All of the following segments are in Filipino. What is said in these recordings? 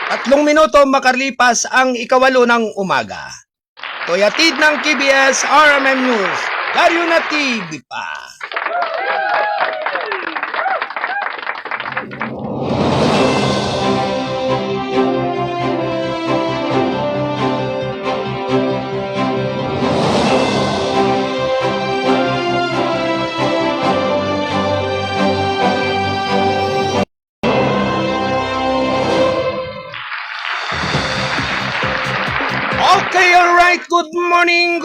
3 minuto makarlipas ang 8 ng umaga. Toyatid ng KBS RMM News. Daryo na TV pa. Okay, alright. Good morning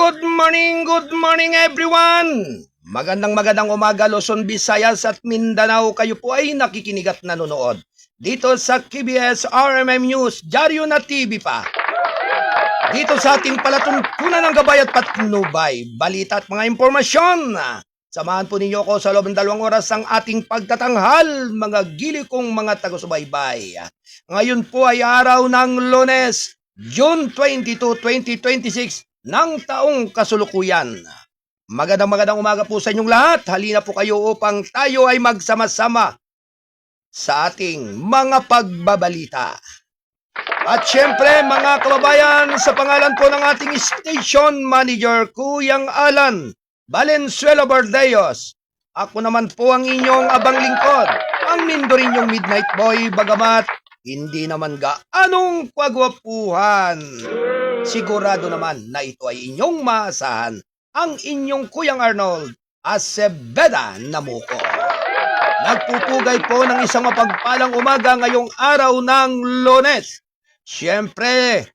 everyone. Magandang umaga Luzon, Visayas at Mindanao. Kayo po ay nakikinig at nanonood dito sa KBS RMM News, Daryo na TV pa. Dito sa ating palatuntunan ng gabay at patnubay, balita at mga impormasyon. Samahan po ninyo ako sa loob ng 2 oras ang ating pagtatanghal, mga gili kong mga taga-subaybay. Ngayon po ay araw ng Lunes, June 22, 2026 ng taong kasulukuyan. Magandang umaga po sa inyong lahat. Halina po kayo upang tayo ay magsama-sama sa ating mga pagbabalita. At syempre mga kababayan, sa pangalan po ng ating station manager, Kuyang Alan Valenzuela Bordeos, ako naman po ang inyong abang lingkod, ang Mindorinyong Midnight Boy, bagamat hindi naman gaanong kagwapuhan. Sigurado naman na ito ay inyong maasahan, ang inyong Kuyang Arnold Aceveda Namuko. Nagpupugay po ng isang mapagpalang umaga ngayong araw ng Lunes. Siyempre,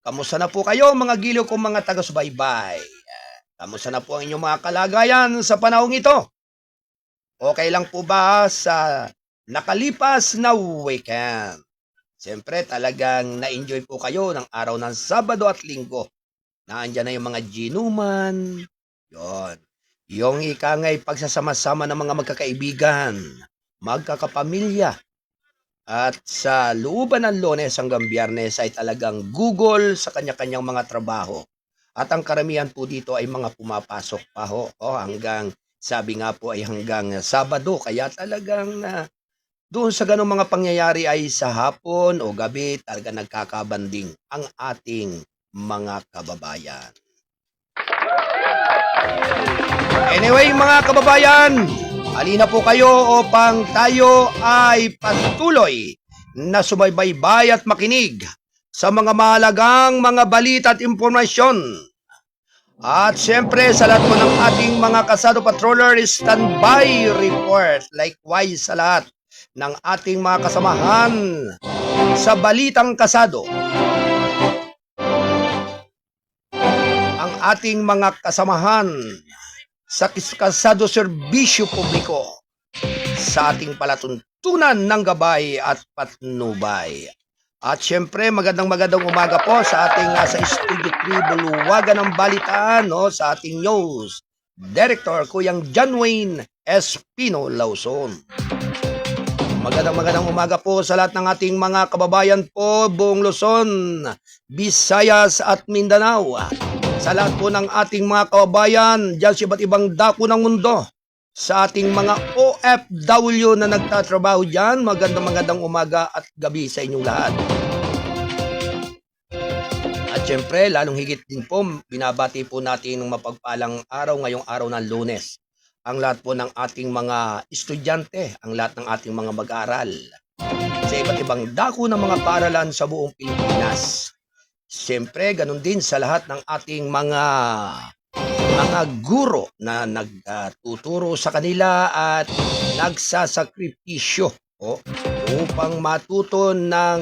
kamusta na po kayo mga giliw kong mga taga-subaybay? Kamusta na po ang inyong mga kalagayan sa panahong ito? Okay lang po ba sa nakalipas na weekend? Siyempre, talagang na-enjoy po kayo ng araw ng Sabado at Linggo. Naandyan na yung mga ginuman. Yon. Yung ikangay pagsasama-sama ng mga magkakaibigan, magkakapamilya. At sa looban ng Lunes hanggang Biyernes ay talagang Google sa kanya-kanyang mga trabaho. At ang karamihan po dito ay mga pumapasok pa ho. Hanggang, sabi nga po ay hanggang Sabado. Kaya talagang doon sa ganong mga pangyayari ay sa hapon o gabi talaga nagkakabanding ang ating mga kababayan. Anyway mga kababayan, halina po kayo upang tayo ay patuloy na subaybaybay at makinig sa mga mahalagang mga balita at impormasyon. At siyempre sa lahat po ng ating mga kasado patroller, standby report. Likewise sa lahat ng ating mga kasamahan sa balitang kasado. Ang ating mga kasamahan sa kasado serbisyo publiko sa ating palatuntunan ng gabay at patnubay. At syempre magandang umaga po sa ating sa Studio 3 Buluwagan ng Balitaan, sa ating news director Kuyang John Wayne Espino Lauson. Magandang umaga po sa lahat ng ating mga kababayan po buong Luzon, Visayas at Mindanao. Sa lahat po ng ating mga kababayan dyan sa iba't ibang dako ng mundo. Sa ating mga OFW na nagtatrabaho dyan, magandang umaga at gabi sa inyong lahat. At syempre, lalong higit din po, binabati po natin ng mapagpalang araw ngayong araw ng Lunes. Ang lahat po ng ating mga estudyante, ang lahat ng ating mga mag-aaral sa iba't ibang dako ng mga paaralan sa buong Pilipinas. Siyempre, ganun din sa lahat ng ating mga guro na nagtuturo sa kanila at nagsasakripisyo upang matuto ng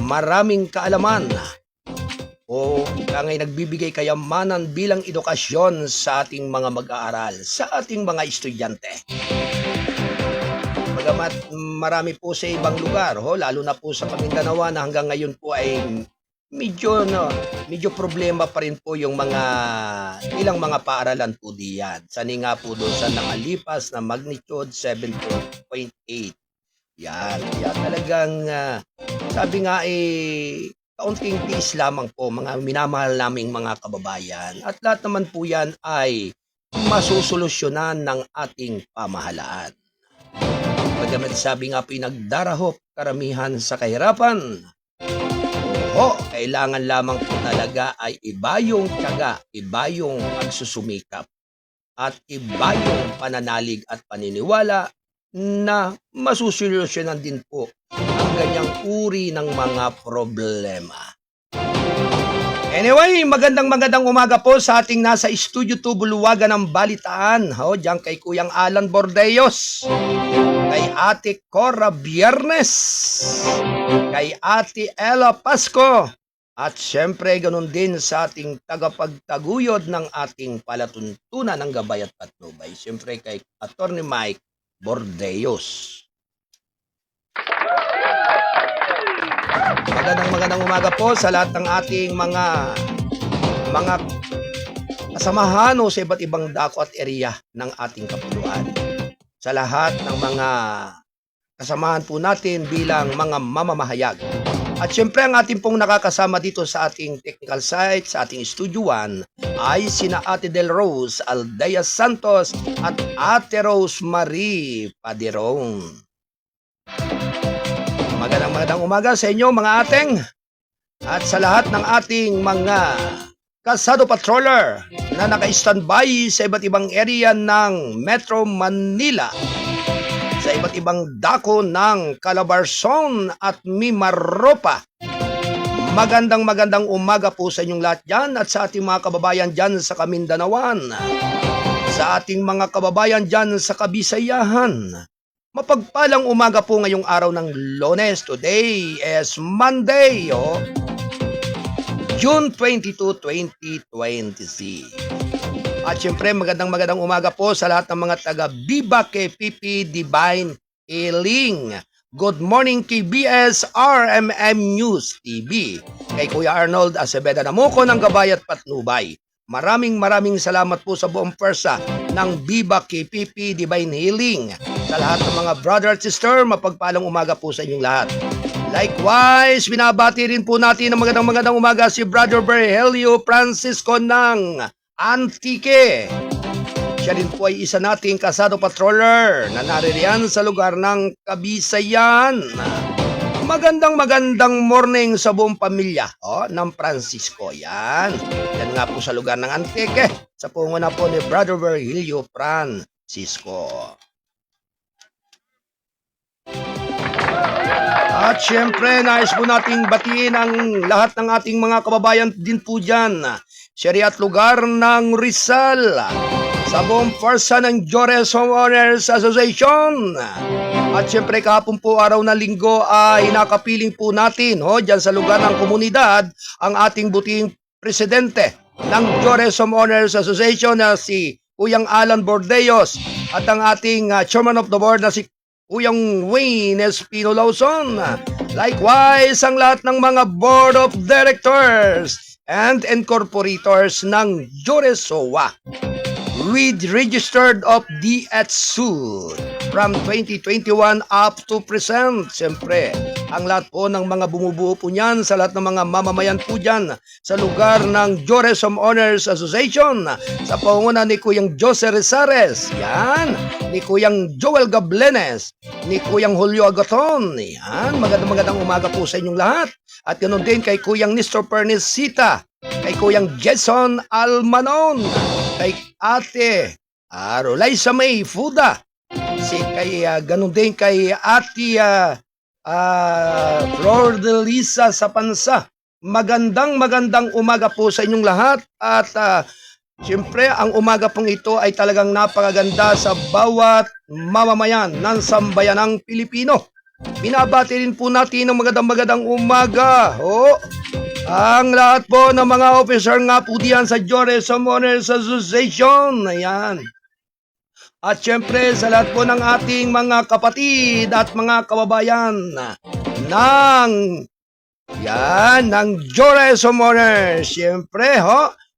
maraming kaalaman o ngay nagbibigay kayamanan bilang edukasyon sa ating mga mag-aaral, sa ating mga estudyante. Bagamat marami po sa ibang lugar, lalo na po sa Mindanao na hanggang ngayon po ay medyo problema pa rin po yung ilang mga paaralan po diyan. Sani nga po doon sa nakalipas na magnitude 7.8. Yan, kaya talagang sabi nga kaunting tiis lamang po mga minamahal naming mga kababayan. At lahat naman po yan ay masusolusyonan ng ating pamahalaan. Bagamat sabi nga po nagdarahop karamihan sa kahirapan. Kailangan lamang po talaga ay iba yung tiyaga, iba yung pagsusumikap, at iba yung pananalig at paniniwala na masusolusyonan din po ang ganyang uri ng mga problema. Anyway, magandang umaga po sa ating nasa Studio 2 Buluwagan ng Balitaan. Diyan kay Kuyang Alan Bordeos, kay Ate Cora Biernes, kay Ate Ella Pasco, at syempre ganun din sa ating tagapagtaguyod ng ating palatuntunan ng Gabay at Patnubay. Syempre kay Atty. Mike Bordeos. Magandang umaga po sa lahat ng ating mga kasamahan o sa iba't ibang dako at area ng ating kapuluan. Sa lahat ng mga kasamahan po natin bilang mga mamamahayag. At syempre ang ating pong nakakasama dito sa ating technical site, sa ating Studio 1, ay sina Ate Del Rose Aldea Santos at Ate Rose Marie Padirong. Magandang umaga sa inyo mga ateng, at sa lahat ng ating mga kasado patroller na naka-standby sa iba't ibang area ng Metro Manila, sa iba't ibang dako ng Calabarzon at Mimaropa. Magandang umaga po sa inyong lahat dyan, at sa ating mga kababayan dyan sa Kamindanawan, sa ating mga kababayan dyan sa Kabisayahan. Mapagpalang umaga po ngayong araw ng Lunes. Today is Monday, June 22, 2020. At syempre magandang umaga po sa lahat ng mga taga Viva KPP Divine Healing. Good morning KBS RMM News TV. Kay Kuya Arnold Aceveda Namuco ng Gabay at Patnubay. Maraming salamat po sa buong persa ng Viva KPP Divine Healing. Sa lahat ng mga brother at sister, mapagpalang umaga po sa inyong lahat. Likewise, binabati rin po natin ng magandang umaga si Brother Virgilio Francisco ng Antique. Siya rin po ay isa nating kasado patroller na naririyan sa lugar ng Kabisayan. Magandang morning sa buong pamilya ng Francisco. Yan nga po sa lugar ng Antique, sa punguna po ni Brother Virgilio Francisco. At syempre, nais po nating batiin ang lahat ng ating mga kababayan din po dyan, Syria at lugar ng Rizal, sa buong forsa ng Jores Homeowners Association. At syempre, kahapon po araw na linggo ay nakapiling po natin dyan sa lugar ng komunidad ang ating buting presidente ng Jores Homeowners Association na si Kuyang Alan Bordeos, at ang ating chairman of the board na si Kuyang Wayne Espino Lawson. Likewise, ang lahat ng mga board of directors and incorporators ng Joresowa with registered of DHSU from 2021 up to present. Siyempre, ang lahat po ng mga bumubuo po niyan, sa lahat ng mga mamamayan po dyan sa lugar ng Jores Homeowners Association, sa pangunguna ni Kuyang Jose Rezares, yan, ni Kuyang Joel Gablenes, ni Kuyang Julio Agaton. Yan, magandang umaga po sa inyong lahat. At ganoon din kay Kuyang Nestor Pernisita, kay Kuyang Jason Almanon, kay Ate Rolaiza May Fuda, ganoon din kay Ate Flor de Lisa sa Pansa. Magandang umaga po sa inyong lahat. At siyempre, ang umaga pong ito ay talagang napakaganda sa bawat mamamayan ng sambayanang Pilipino. Binabati rin po natin ng magandang umaga ang lahat po ng mga officer nga po diyan sa Jores Homeowners Association. Ayan. At syempre sa lahat po ng ating mga kapatid at mga kababayan ng Jores Homeowners. Syempre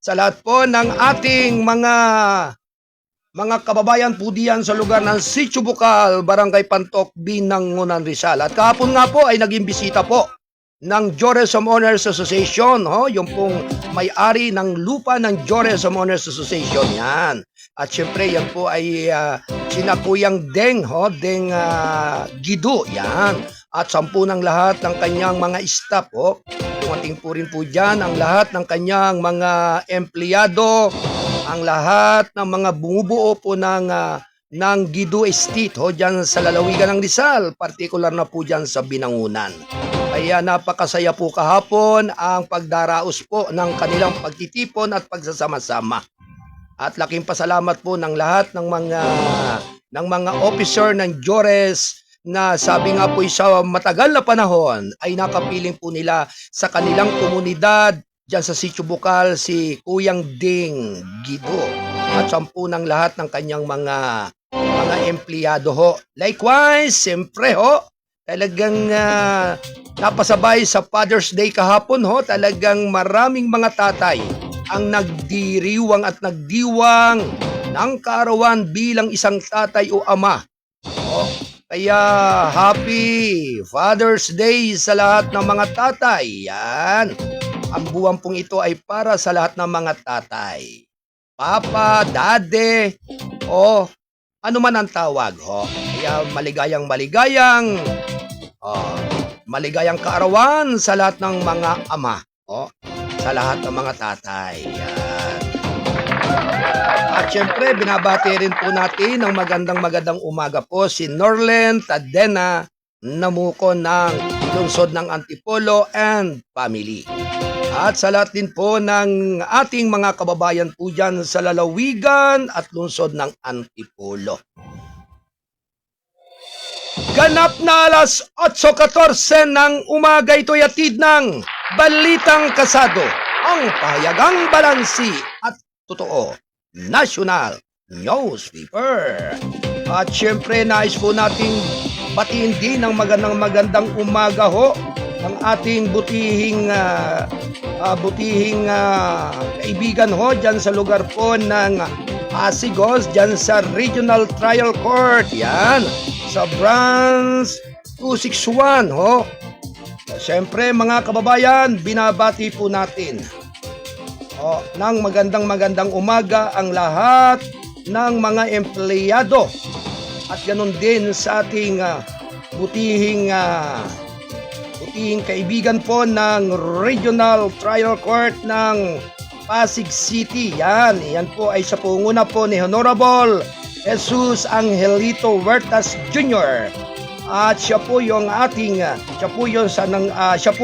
sa lahat po ng ating mga kababayan po diyan sa lugar ng Sitio Bukal, Barangay Pantok, Binangonan, Rizal. At kahapon nga po ay naging bisita po ng Jores Homeowners Association, yung pong may-ari ng lupa ng Jores Homeowners Association. Yan. At syempre yan po ay sina Kuyang Deng, Deng Gido, yan. At 10 ng lahat ng kanyang mga staff, dumating po rin po dyan ang lahat ng kanyang mga empleyado, ang lahat ng mga bumubuo po ng Gido Estate dyan sa lalawigan ng Rizal, partikular na po dyan sa Binangunan. Kaya napakasaya po kahapon ang pagdaraos po ng kanilang pagtitipon at pagsasama-sama. At laking pasalamat po ng lahat ng mga officer ng Jores na sabi nga po sa matagal na panahon ay nakapiling po nila sa kanilang komunidad dyan sa Sitio Bukal si Kuyang Ding Gido at 10 ng lahat ng kanyang mga empleyado Likewise, siyempre talagang napasabay sa Father's Day kahapon talagang maraming mga tatay ang nagdiriwang at nagdiwang ng kaarawan bilang isang tatay o ama. Kaya happy Father's Day sa lahat ng mga tatay. Yan. Ang buwan pong ito ay para sa lahat ng mga tatay. Papa, Dade, ano man ang tawag. Kaya maligayang kaarawan sa lahat ng mga ama. Sa lahat ng mga tatay. Yan. At syempre, binabati rin po natin ng magandang umaga po si Norlen Tadena Namuko ng lungsod ng Antipolo and family. At sa lahat din po ng ating mga kababayan po dyan sa lalawigan at lungsod ng Antipolo. Ganap na alas 8:14 ng umaga ito'y atid ng Balitang Kasado, ang pahayagang balansi at totoo National Newspaper. At syempre nais po nating batiin din ng magandang umaga ang ating butihing kaibigan dyan sa lugar po ng Asigos, dyan sa Regional Trial Court, yan, sa Branch 261 Syempre mga kababayan, binabati po natin ng magandang umaga ang lahat ng mga empleyado at ganun din sa ating butihing kaibigan po ng Regional Trial Court ng Pasig City. Yan po ay sa pangunguna po ni Honorable Jesus Angelito Huertas Jr. At siya po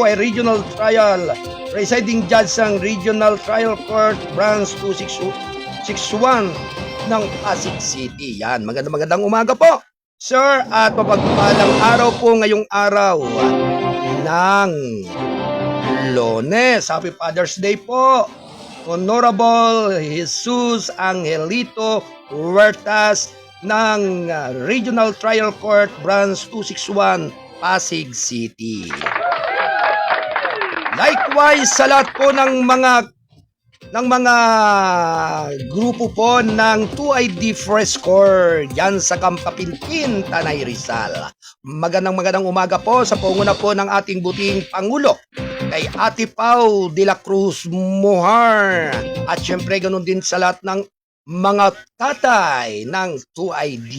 ay Regional Trial Presiding Judge ng Regional Trial Court Branch 261 ng Pasig City. Yan, magandang umaga po, sir, at mapagpalang araw po ngayong araw ng Lunes. Happy Father's Day po, Honorable Jesus Angelito Huertas ng Regional Trial Court Branch 261 Pasig City. Likewise sa lahat po ng mga grupo po ng 2ID Frescore dyan sa Kampapinpin, Tanay Rizal. Magandang umaga po sa panguna po ng ating buting Pangulo kay Ate Pau de la Cruz Mohar. At syempre ganun din sa lahat ng mga tatay ng 2ID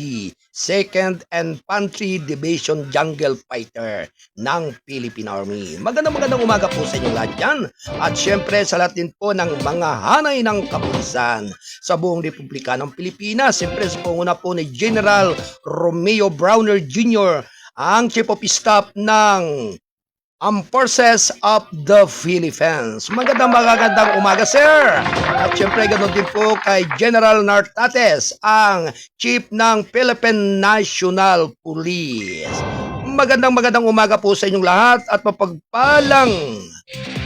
2nd Infantry Division Jungle Fighter ng Philippine Army. Magandang umaga po sa inyo lahat dyan. At syempre sa lahat din po ng mga hanay ng kapulisan sa buong Republika ng Pilipinas. Syempre sa panguna po ni General Romeo Browner Jr., ang Chief of Staff ng Armed Forces of the Philippines. Magandang umaga, sir. At syempre ganoon din po kay General Nartates, ang Chief ng Philippine National Police. Magandang umaga po sa inyong lahat at mapagpalang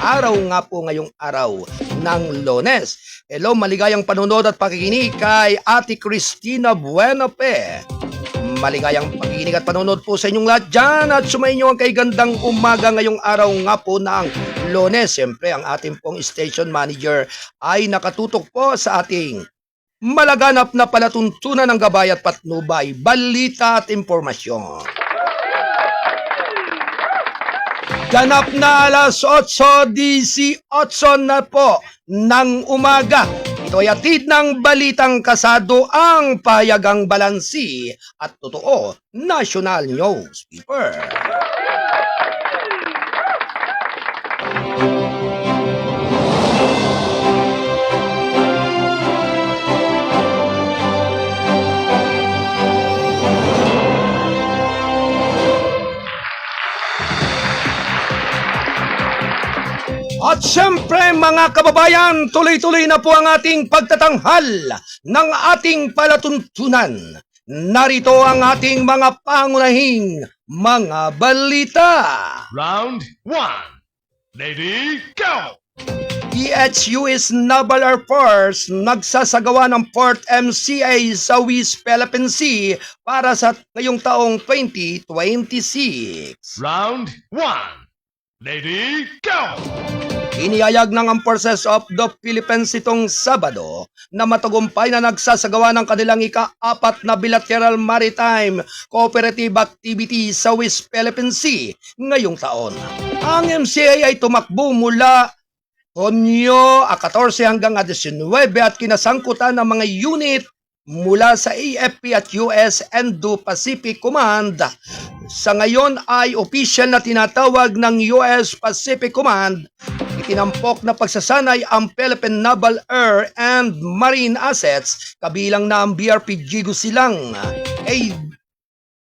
araw nga po ngayong araw ng Lunes. Hello, maligayang panunod at pakikinig kay Ate Cristina Buenope. Maligayang pakikinig at panonood po sa inyong lahat dyan at sumainyo ang kay gandang umaga ngayong araw nga po ng Lunes. Siyempre ang ating pong station manager ay nakatutok po sa ating malaganap na palatuntunan ng gabay at patnubay, balita at impormasyon. Ganap na alas 8:18 na po ng umaga. Ito Ito'y atid ng balitang kasado ang pahayagang balansi at totoo national newspaper. At syempre mga kababayan, tuloy-tuloy na po ang ating pagtatanghal ng ating palatuntunan. Narito ang ating mga pangunahing mga balita. Round 1. Lady, go! PHU's Naval Air Force nagsasagawa ng 4th MCA sa West Philippine Sea para sa ngayong taong 2026. Round 1. Lady, go! Inihayag ng ang Forces of the Philippines itong Sabado na matagumpay na nagsasagawa ng kanilang ika-4 na bilateral maritime cooperative activity sa West Philippine Sea ngayong taon. Ang MCA ay tumakbo mula Hunyo 14 hanggang 19 at kinasangkutan ng mga unit mula sa AFP at US Indo-Pacific Command. Sa ngayon ay official na tinatawag ng US Pacific Command. Itinampok na pagsasanay ang Philippine Naval Air and Marine Assets kabilang na ang BRP Jigo Silang,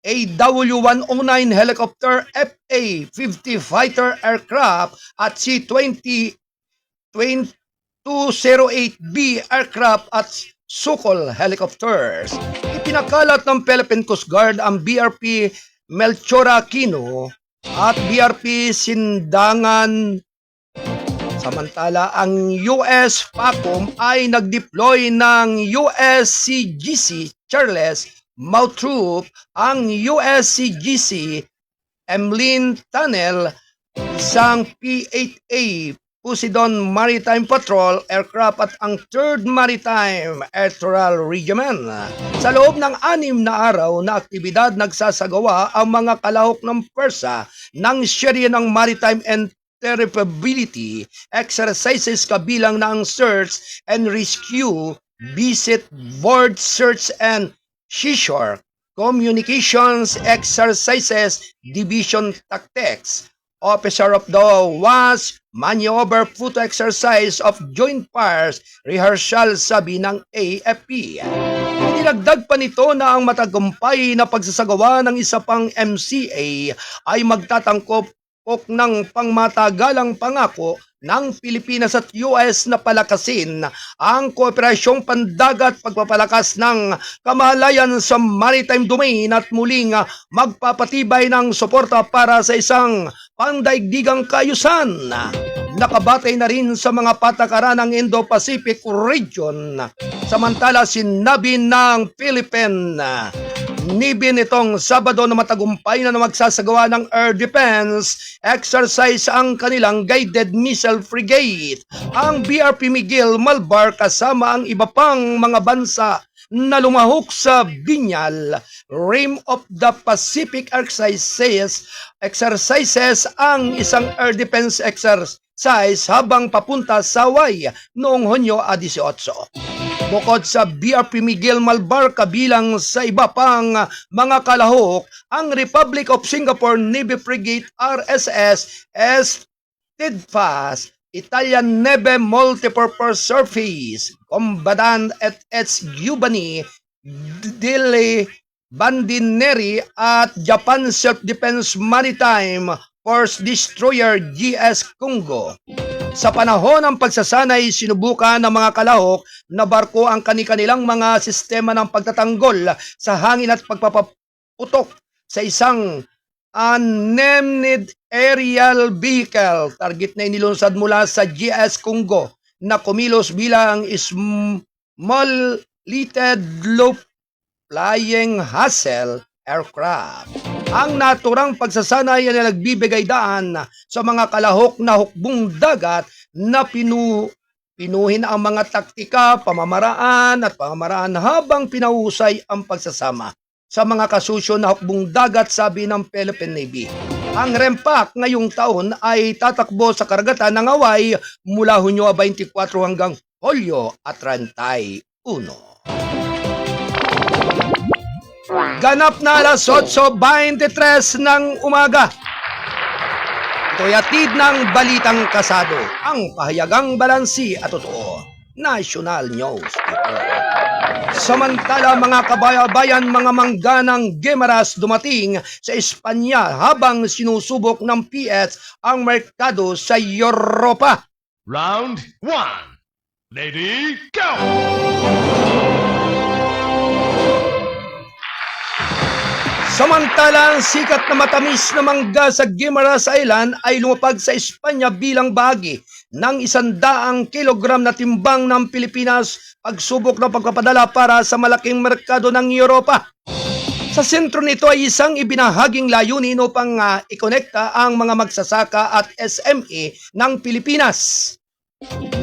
AW-109 helicopter, FA-50 fighter aircraft at C-208B aircraft at Sukhoi helicopters. Ipinakalat ng Philippine Coast Guard ang BRP Melchor Aquino at BRP Sindangan. Samantala, ang US PACOM ay nag-deploy ng USCGC Charles Moultrie, ang USCGC Emlyn Tunnel, isang P-8A Poseidon Maritime Patrol aircraft at ang 3rd Maritime Electoral Regiment. Sa loob ng 6 na araw na aktibidad, nagsasagawa ang mga kalahok ng pwersa ng Serye ng Maritime Interoperability exercises kabilang na ang search and rescue, visit, board search and seashore, communications exercises, division tactics, Officer of the WASP, maneuver photo exercise of joint fires, rehearsal, sabi ng AFP. Idinagdag pa nito na ang matagumpay na pagsasagawa ng isa pang MCA ay magtatangkop ng pangmatagalang pangako ng Pilipinas at US na palakasin ang kooperasyong pandagat, pagpapalakas ng kamahalayan sa maritime domain at muling magpapatibay ng suporta para sa isang pandaigdigang kaayusan. Nakabatay na rin sa mga patakaran ng Indo-Pacific region. Samantala, sinabi ng Philippine Navy nitong Sabado na matagumpay na magsasagawa ng air defense exercise ang kanilang guided missile frigate, ang BRP Miguel Malvar, kasama ang iba pang mga bansa na lumahok sa Binyal Rim of the Pacific exercises ang isang air defense exercise habang papunta sa Hawaii noong Hunyo 18. Bukod sa BRP Miguel Malvar, kabilang sa iba pang mga kalahok, ang Republic of Singapore Navy Frigate RSS Steadfast, Italian Navy Multipurpose Surface Combatant at its Giovanni delle Bandineri at Japan Self-Defense Maritime Force Destroyer GS Congo. Sa panahon ng pagsasanay, sinubukan ng mga kalahok na barko ang kanilang mga sistema ng pagtatanggol sa hangin at pagpapaputok sa isang unmanned aerial vehicle. Target na inilunsad mula sa GS Congo na kumilos bilang small little low flying Hassel aircraft. Ang naturang pagsasanay ay nagbibigay daan sa mga kalahok na hukbong dagat na pinuhin ang mga taktika, pamamaraan habang pinahusay ang pagsasama sa mga kasusyo na hukbong dagat, sabi ng Philippine Navy. Ang REMPAC ngayong taon ay tatakbo sa karagatan ng Hawaii mula Hunyo 24 hanggang Hulyo at 31. Ganap na alas 8:23 ng umaga. Ito'y hatid ng Balitang Kasado, ang pahayagang balansi at totoo. National News Paper. Samantala mga kabayabayan, mga mangganang Guimaras dumating sa Espanya habang sinusubok ng PS ang merkado sa Europa. Round 1. Lady, go! Samantala, ang sikat na matamis na mangga sa Guimaras Island ay lumapag sa Espanya bilang bahagi ng 100 kilogram na timbang ng Pilipinas, pagsubok na pagpapadala para sa malaking merkado ng Europa. Sa sentro nito ay isang ibinahaging layunin upang ikonekta ang mga magsasaka at SME ng Pilipinas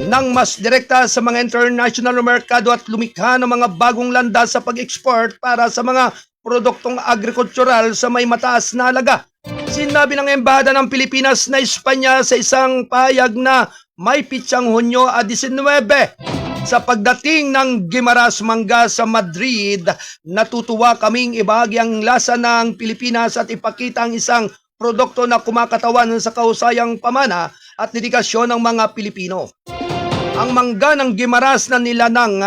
nang mas direkta sa mga international merkado at lumikha ng mga bagong landas sa pag-export para sa mga produktong agrikultural sa may mataas na halaga. Sinabi ng Embahada ng Pilipinas na Espanya sa isang pahayag na may pitsang Hunyo 19 sa pagdating ng Guimaras Mangga sa Madrid. Natutuwa kaming ibahagi ang lasa ng Pilipinas at ipakita ang isang produkto na kumakatawan sa kahusayang pamana at dedikasyon ng mga Pilipino. Ang mangga ng Guimaras na nilinang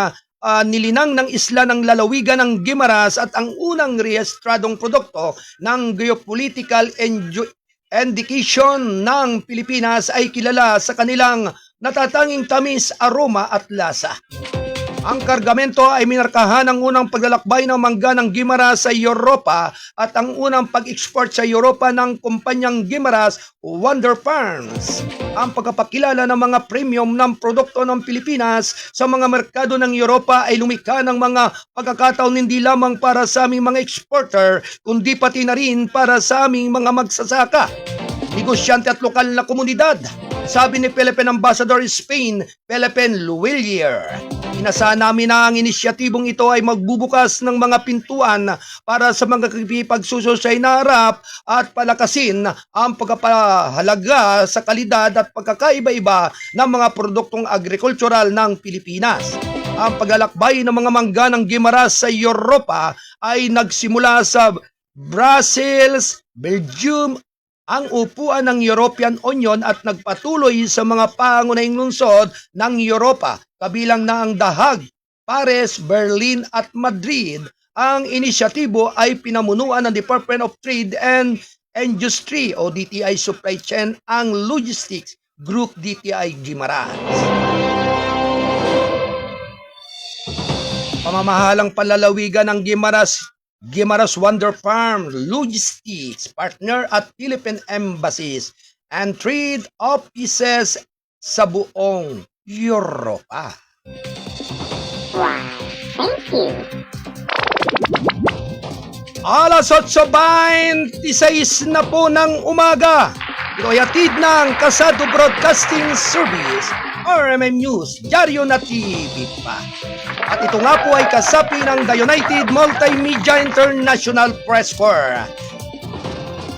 ng isla ng lalawigan ng Guimaras at ang unang rehistradong produkto ng geopolitical indication ng Pilipinas ay kilala sa kanilang natatanging tamis, aroma at lasa. Ang kargamento ay minarkahan ng unang paglalakbay ng mangga ng Guimaras sa Europa at ang unang pag-export sa Europa ng kumpanyang Guimaras Wonder Farms. Ang pagpapakilala ng mga premium ng produkto ng Pilipinas sa mga merkado ng Europa ay lumikha ng mga pagkakataon hindi lamang para sa aming mga exporter, kundi pati na rin para sa aming mga magsasaka, negosyante at lokal na komunidad. Sabi ni Philippine Ambassador Spain, Philippine Luwilier. Inasahan namin na ang inisyatibong ito ay magbubukas ng mga pintuan para sa mga pagsusosay na harap at palakasin ang pagpapahalaga sa kalidad at pagkakaiba-iba ng mga produktong agrikultural ng Pilipinas. Ang paglalakbay ng mga mangga ng Guimaras sa Europa ay nagsimula sa Brussels, Belgium, ang upuan ng European Union at nagpatuloy sa mga pangunahing lungsod ng Europa, kabilang na ang The Hague, Paris, Berlin at Madrid. Ang inisyatibo ay pinamunuan ng Department of Trade and Industry o DTI Supply Chain ang Logistics Group DTI Guimaras. Pamamahalang palalawigan ng Guimaras Wonder Farm Logistics Partner at Philippine Embassies and Trade Offices sa buong Europa. Thank you. Alas 8:26 na po ng umaga. Ito'y hatid ng Kasado Broadcasting Service, RMM News, Diaryo na TV pa. At ito nga po ay kasapi ng The United Multimedia International Press Corps.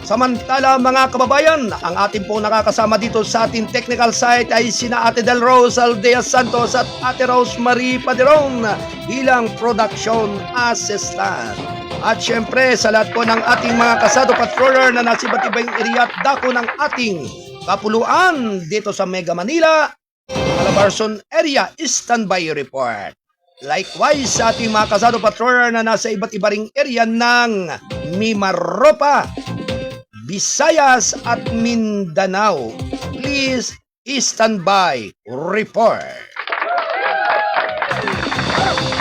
Samantala mga kababayan, ang ating po nakakasama dito sa ating technical site ay sina Ate Del Rose Aldea Santos at Ate Rosemary Padron bilang production assistant. At syempre sa lahat po ng ating mga kasado patroller na nasa iba't ibang area at dako ng ating kapuluan dito sa Mega Manila, Calabarzon area, standby report. Likewise sa ating mga kasado patroller na nasa iba't iba ring area ng Mimaropa, Visayas at Mindanao, please standby report.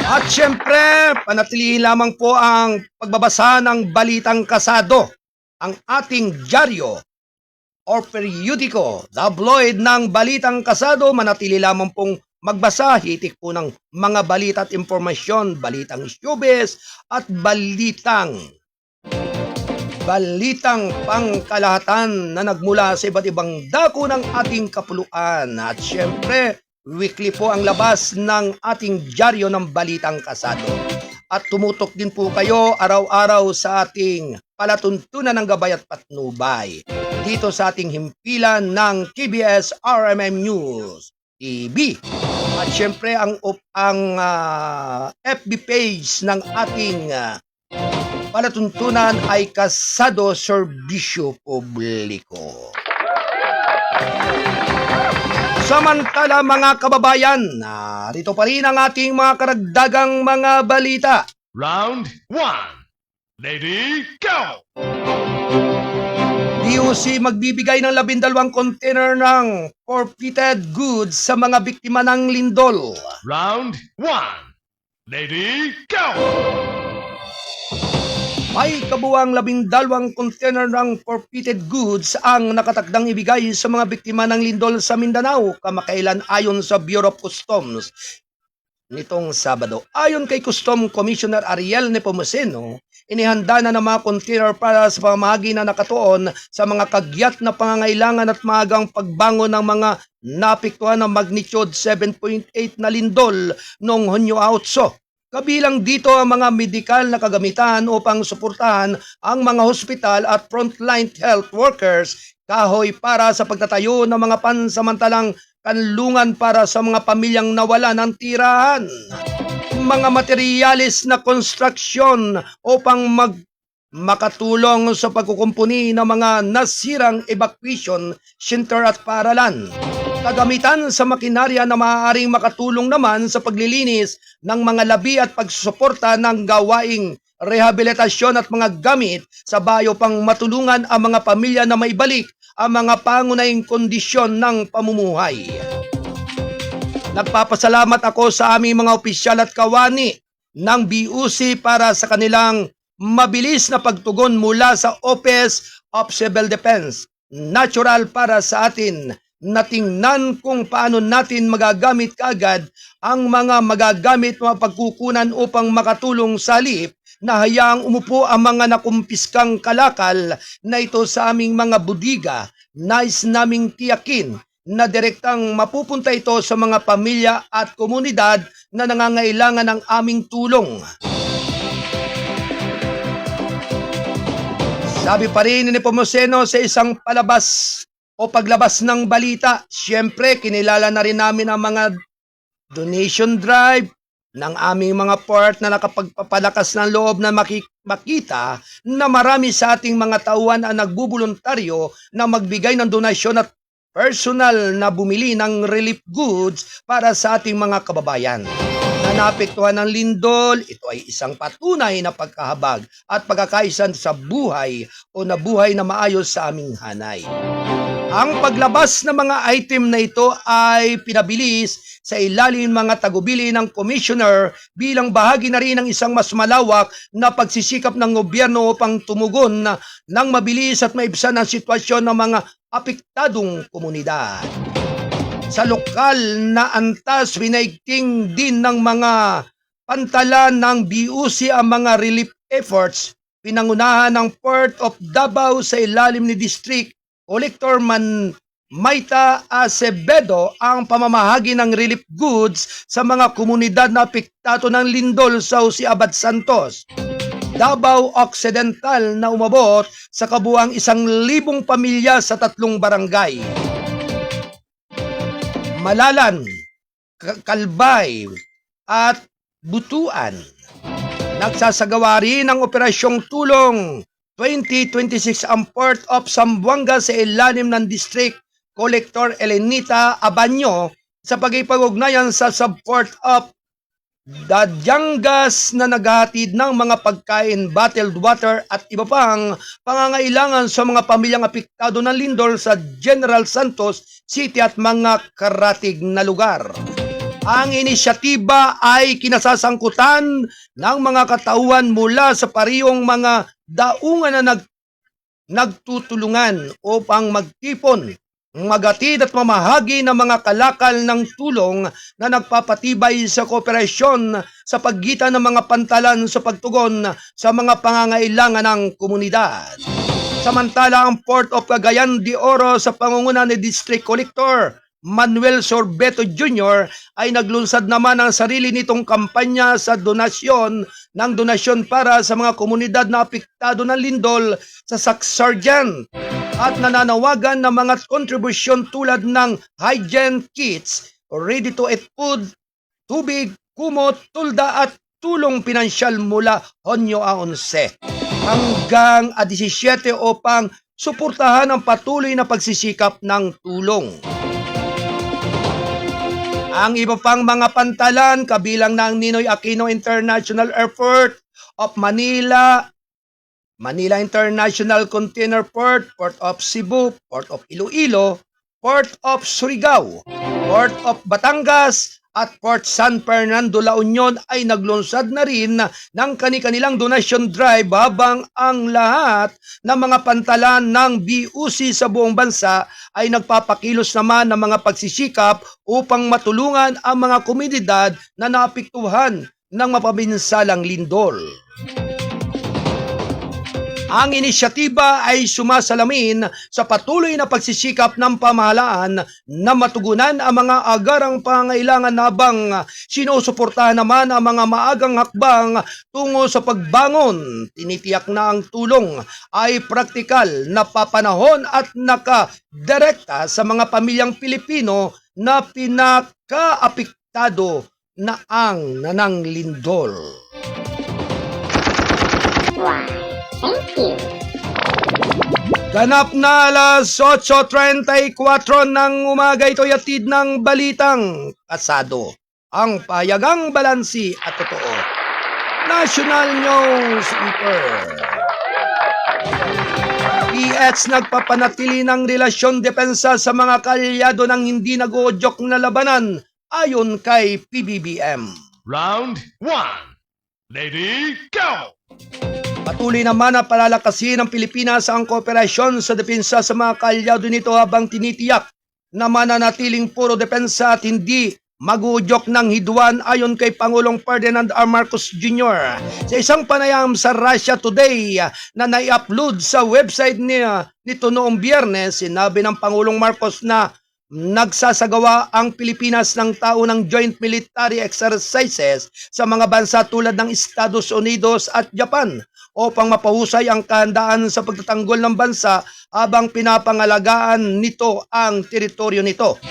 At syempre, panatilihin lamang po ang pagbabasa ng Balitang Kasado, ang ating dyaryo o periodiko, tabloid ng Balitang Kasado. Manatili lamang pong magbasa, hitik po ng mga balita at impormasyon, balitang showbiz at balitang pangkalahatan na nagmula sa iba't ibang dako ng ating kapuluan. At syempre, weekly po ang labas ng ating dyaryo ng Balitang Kasado. At tumutok din po kayo araw-araw sa ating palatuntunan ng gabay at patnubay dito sa ating himpilan ng KBS RMM News TV. At syempre ang FB page ng ating palatuntunan ay Kasado Serbisyo Publiko. Samantala mga kababayan, narito pa rin ang ating mga karagdagang mga balita. Round 1. Lady, go! DOC magbibigay ng 12 container ng forfeited goods sa mga biktima ng lindol. Round 1. Lady, go! May kabuwang 12 container ng forfeited goods ang nakatakdang ibigay sa mga biktima ng lindol sa Mindanao kamakailan ayon sa Bureau of Customs nitong Sabado. Ayon kay Custom Commissioner Ariel Nepomuceno, inihanda na ng mga container para sa pamahagi na nakatuon sa mga kagyat na pangangailangan at maagang pagbangon ng mga napektuhan ng magnitude 7.8 na lindol noong Hunyo 8. Kabilang dito ang mga medikal na kagamitan upang suportahan ang mga hospital at frontline health workers, kahoy para sa pagtatayo ng mga pansamantalang kanlungan para sa mga pamilyang nawala ng tirahan, mga materyales na konstruksyon upang makatulong sa pagkukumpuni ng mga nasirang evacuation center at paaralan. Kagamitan sa makinarya na maaaring makatulong naman sa paglilinis ng mga labi at pagsusuporta ng gawaing rehabilitasyon at mga gamit sa bayo pang matulungan ang mga pamilya na maibalik ang mga pangunahing kondisyon ng pamumuhay. Nagpapasalamat ako sa aming mga opisyal at kawani ng BUC para sa kanilang mabilis na pagtugon mula sa Office of Civil Defense. Natural para sa atin na tingnan kung paano natin magagamit kaagad ang mga magagamit mga pagkukunan upang makatulong sa halip na hayaang umupo ang mga nakumpiskang kalakal na ito sa aming mga budiga. Nais naming tiyakin na direktang mapupunta ito sa mga pamilya at komunidad na nangangailangan ng aming tulong. Sabi pa rin ni Nepomuceno sa isang palabas o paglabas ng balita, siyempre kinilala na rin namin ang mga donation drive ng aming mga port na nakapagpapalakas ng loob na makita na marami sa ating mga tauhan ang nagbubuluntaryo na magbigay ng donasyon at personal na bumili ng relief goods para sa ating mga kababayan. Na naapektuhan ng lindol, ito ay isang patunay na pagkahabag at pagkakaisan sa buhay o nabuhay na maayos sa aming hanay. Ang paglabas ng mga item na ito ay pinabilis sa ilalim mga tagubili ng Commissioner bilang bahagi na rin ng isang mas malawak na pagsisikap ng gobyerno upang tumugon ng mabilis at maibsan ang sitwasyon ng mga apektadong komunidad. Sa lokal na antas, pinaigting din ng mga pantalan ng BUC ang mga relief efforts, pinangunahan ng Port of Davao sa ilalim ni District Collector Maita Acevedo ang pamamahagi ng relief goods sa mga komunidad na apektado ng lindol sa Jose Abad Santos, Davao Occidental na umabot sa kabuang 1,000 pamilya sa 3 barangay. Malalan, Kalbay at Butuan. Nagsasagawa rin ng operasyong tulong 2026 ang Port of Zamboanga sa ilalim ng District Collector Elenita Abanyo sa pagkipag-ugnayan sa Subport of Dadyangas na naghahatid ng mga pagkain, bottled water at iba pang pangangailangan sa mga pamilyang apektado ng lindol sa General Santos City at mga karatig na lugar. Ang inisyatiba ay kinasasangkutan ng mga katauhan mula sa parehong mga daungan na nagtutulungan upang magtipon, magatid at mamahagi ng mga kalakal ng tulong na nagpapatibay sa kooperasyon sa pagitan ng mga pantalan sa pagtugon sa mga pangangailangan ng komunidad. Samantala, ang Port of Cagayan de Oro sa pangunguna ni District Collector Manuel Sorbeto Jr. ay naglunsad naman ang sarili nitong kampanya sa donasyon para sa mga komunidad na apektado ng lindol sa Sacsargan at nananawagan ng mga kontribusyon tulad ng hygiene kits, ready-to-eat food, tubig, kumot, tulda at tulong pinansyal mula Honyo a 11 hanggang 17 upang suportahan ang patuloy na pagsisikap ng tulong. Ang iba pang mga pantalan kabilang na ang Ninoy Aquino International Airport of Manila, Manila International Container Port, Port of Cebu, Port of Iloilo, Port of Surigao, Port of Batangas, at Port San Fernando, La Union ay naglunsad na rin ng kani-kanilang donation drive habang ang lahat ng mga pantalan ng BUC sa buong bansa ay nagpapakilos naman ng mga pagsisikap upang matulungan ang mga komunidad na naapektuhan ng mapabinsalang lindol. Ang inisyatiba ay sumasalamin sa patuloy na pagsisikap ng pamahalaan na matugunan ang mga agarang pangailangan habang sinusuportahan naman ang mga maagang hakbang tungo sa pagbangon. Tinitiyak na ang tulong ay praktikal, napapanahon at nakadirekta sa mga pamilyang Pilipino na pinakaapektado na ang nanang lindol. Ganap na alas 8:34 ng umaga, ito'y atid ng balitang kasado. Ang payagang balansi at totoo. National News Reaper. PH nagpapanatili ng relasyon depensa sa mga kalyado ng hindi nag-uudyok na labanan ayon kay PBBM. Round 1. Lady, go! Patuloy naman na palalakasin ng Pilipinas ang kooperasyon sa depensa sa mga kalyado nito habang tinitiyak na mananatiling puro depensa at hindi mag-uudyok ng hidwan ayon kay Pangulong Ferdinand R. Marcos Jr. Sa isang panayam sa Russia Today na nai-upload sa website niya nito noong Biyernes, sinabi ng Pangulong Marcos na nagsasagawa ang Pilipinas ng taunang joint military exercises sa mga bansa tulad ng Estados Unidos at Japan upang mapahusay ang kahandaan sa pagtatanggol ng bansa habang pinapangalagaan nito ang teritoryo nito.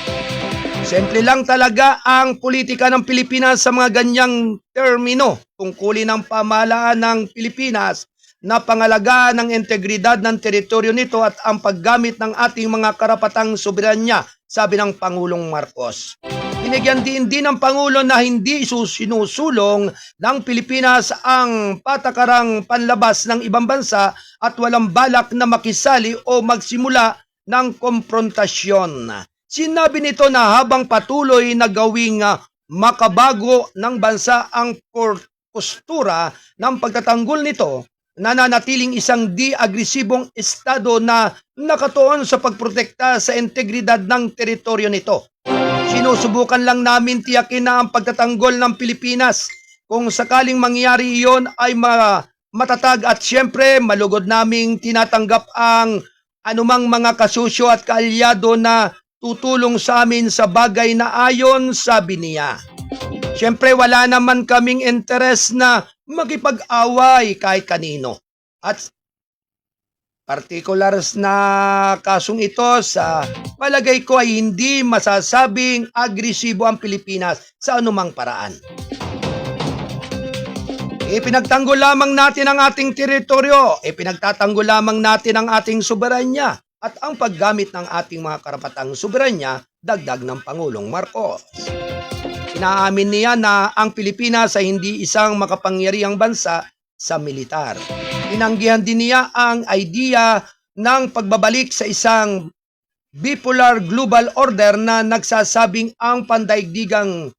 Simple lang talaga ang politika ng Pilipinas sa mga ganyang termino. Tungkulin ng pamahalaan ng Pilipinas na pangalagaan ng integridad ng teritoryo nito at ang paggamit ng ating mga karapatang soberanya, sabi ng Pangulong Marcos. Binigyan din ng Pangulo na hindi sinusulong ng Pilipinas ang patakarang panlabas ng ibang bansa at walang balak na makisali o magsimula ng konfrontasyon. Sinabi nito na habang patuloy na gawing makabago ng bansa ang postura ng pagtatanggol nito, nananatiling isang di-agresibong estado na nakatuon sa pagprotekta sa integridad ng teritoryo nito. Sinusubukan lang namin tiyakin na ang pagtatanggol ng Pilipinas. Kung sakaling mangyari iyon ay matatag at siyempre malugod naming tinatanggap ang anumang mga kasusyo at kaalyado na tutulong sa amin sa bagay na ayon, sabi niya. Siyempre wala naman kaming interes na makipag-away kahit kanino. At particulars na kasong ito sa palagay ko ay hindi masasabing agresibo ang Pilipinas sa anumang paraan. Ipinagtanggol lamang natin ang ating teritoryo, ipinagtatanggol lamang natin ang ating soberanya at ang paggamit ng ating mga karapatang soberanya, dagdag ng Pangulong Marcos. Inaamin niya na ang Pilipinas ay hindi isang makapangyarihang bansa sa militar. Tinanggihan din niya ang idea ng pagbabalik sa isang bipolar global order na nagsasabing ang pandaigdigang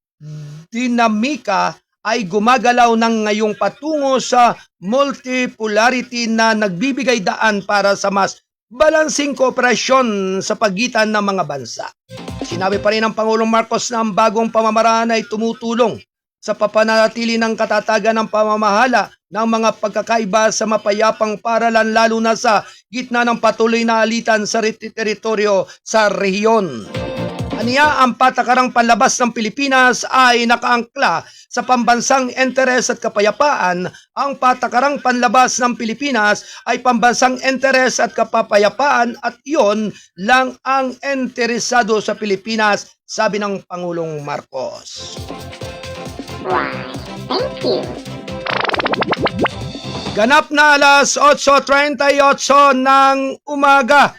dinamika ay gumagalaw ng ngayong patungo sa multipolarity na nagbibigay daan para sa mas balansing kooperasyon sa pagitan ng mga bansa. Sinabi pa rin ng Pangulong Marcos na ang bagong pamamaraan ay tumutulong sa papanatili ng katatagan ng pamamahala ng mga pagkakaiba sa mapayapang paralan lalo na sa gitna ng patuloy na alitan sa teritoryo sa rehiyon. Aniya, ang patakarang panlabas ng Pilipinas ay nakaangkla sa pambansang interes at kapayapaan. Ang patakarang panlabas ng Pilipinas ay pambansang interes at kapayapaan at iyon lang ang interesado sa Pilipinas, sabi ng Pangulong Marcos. Why, thank you. Ganap na alas 8:38 ng umaga.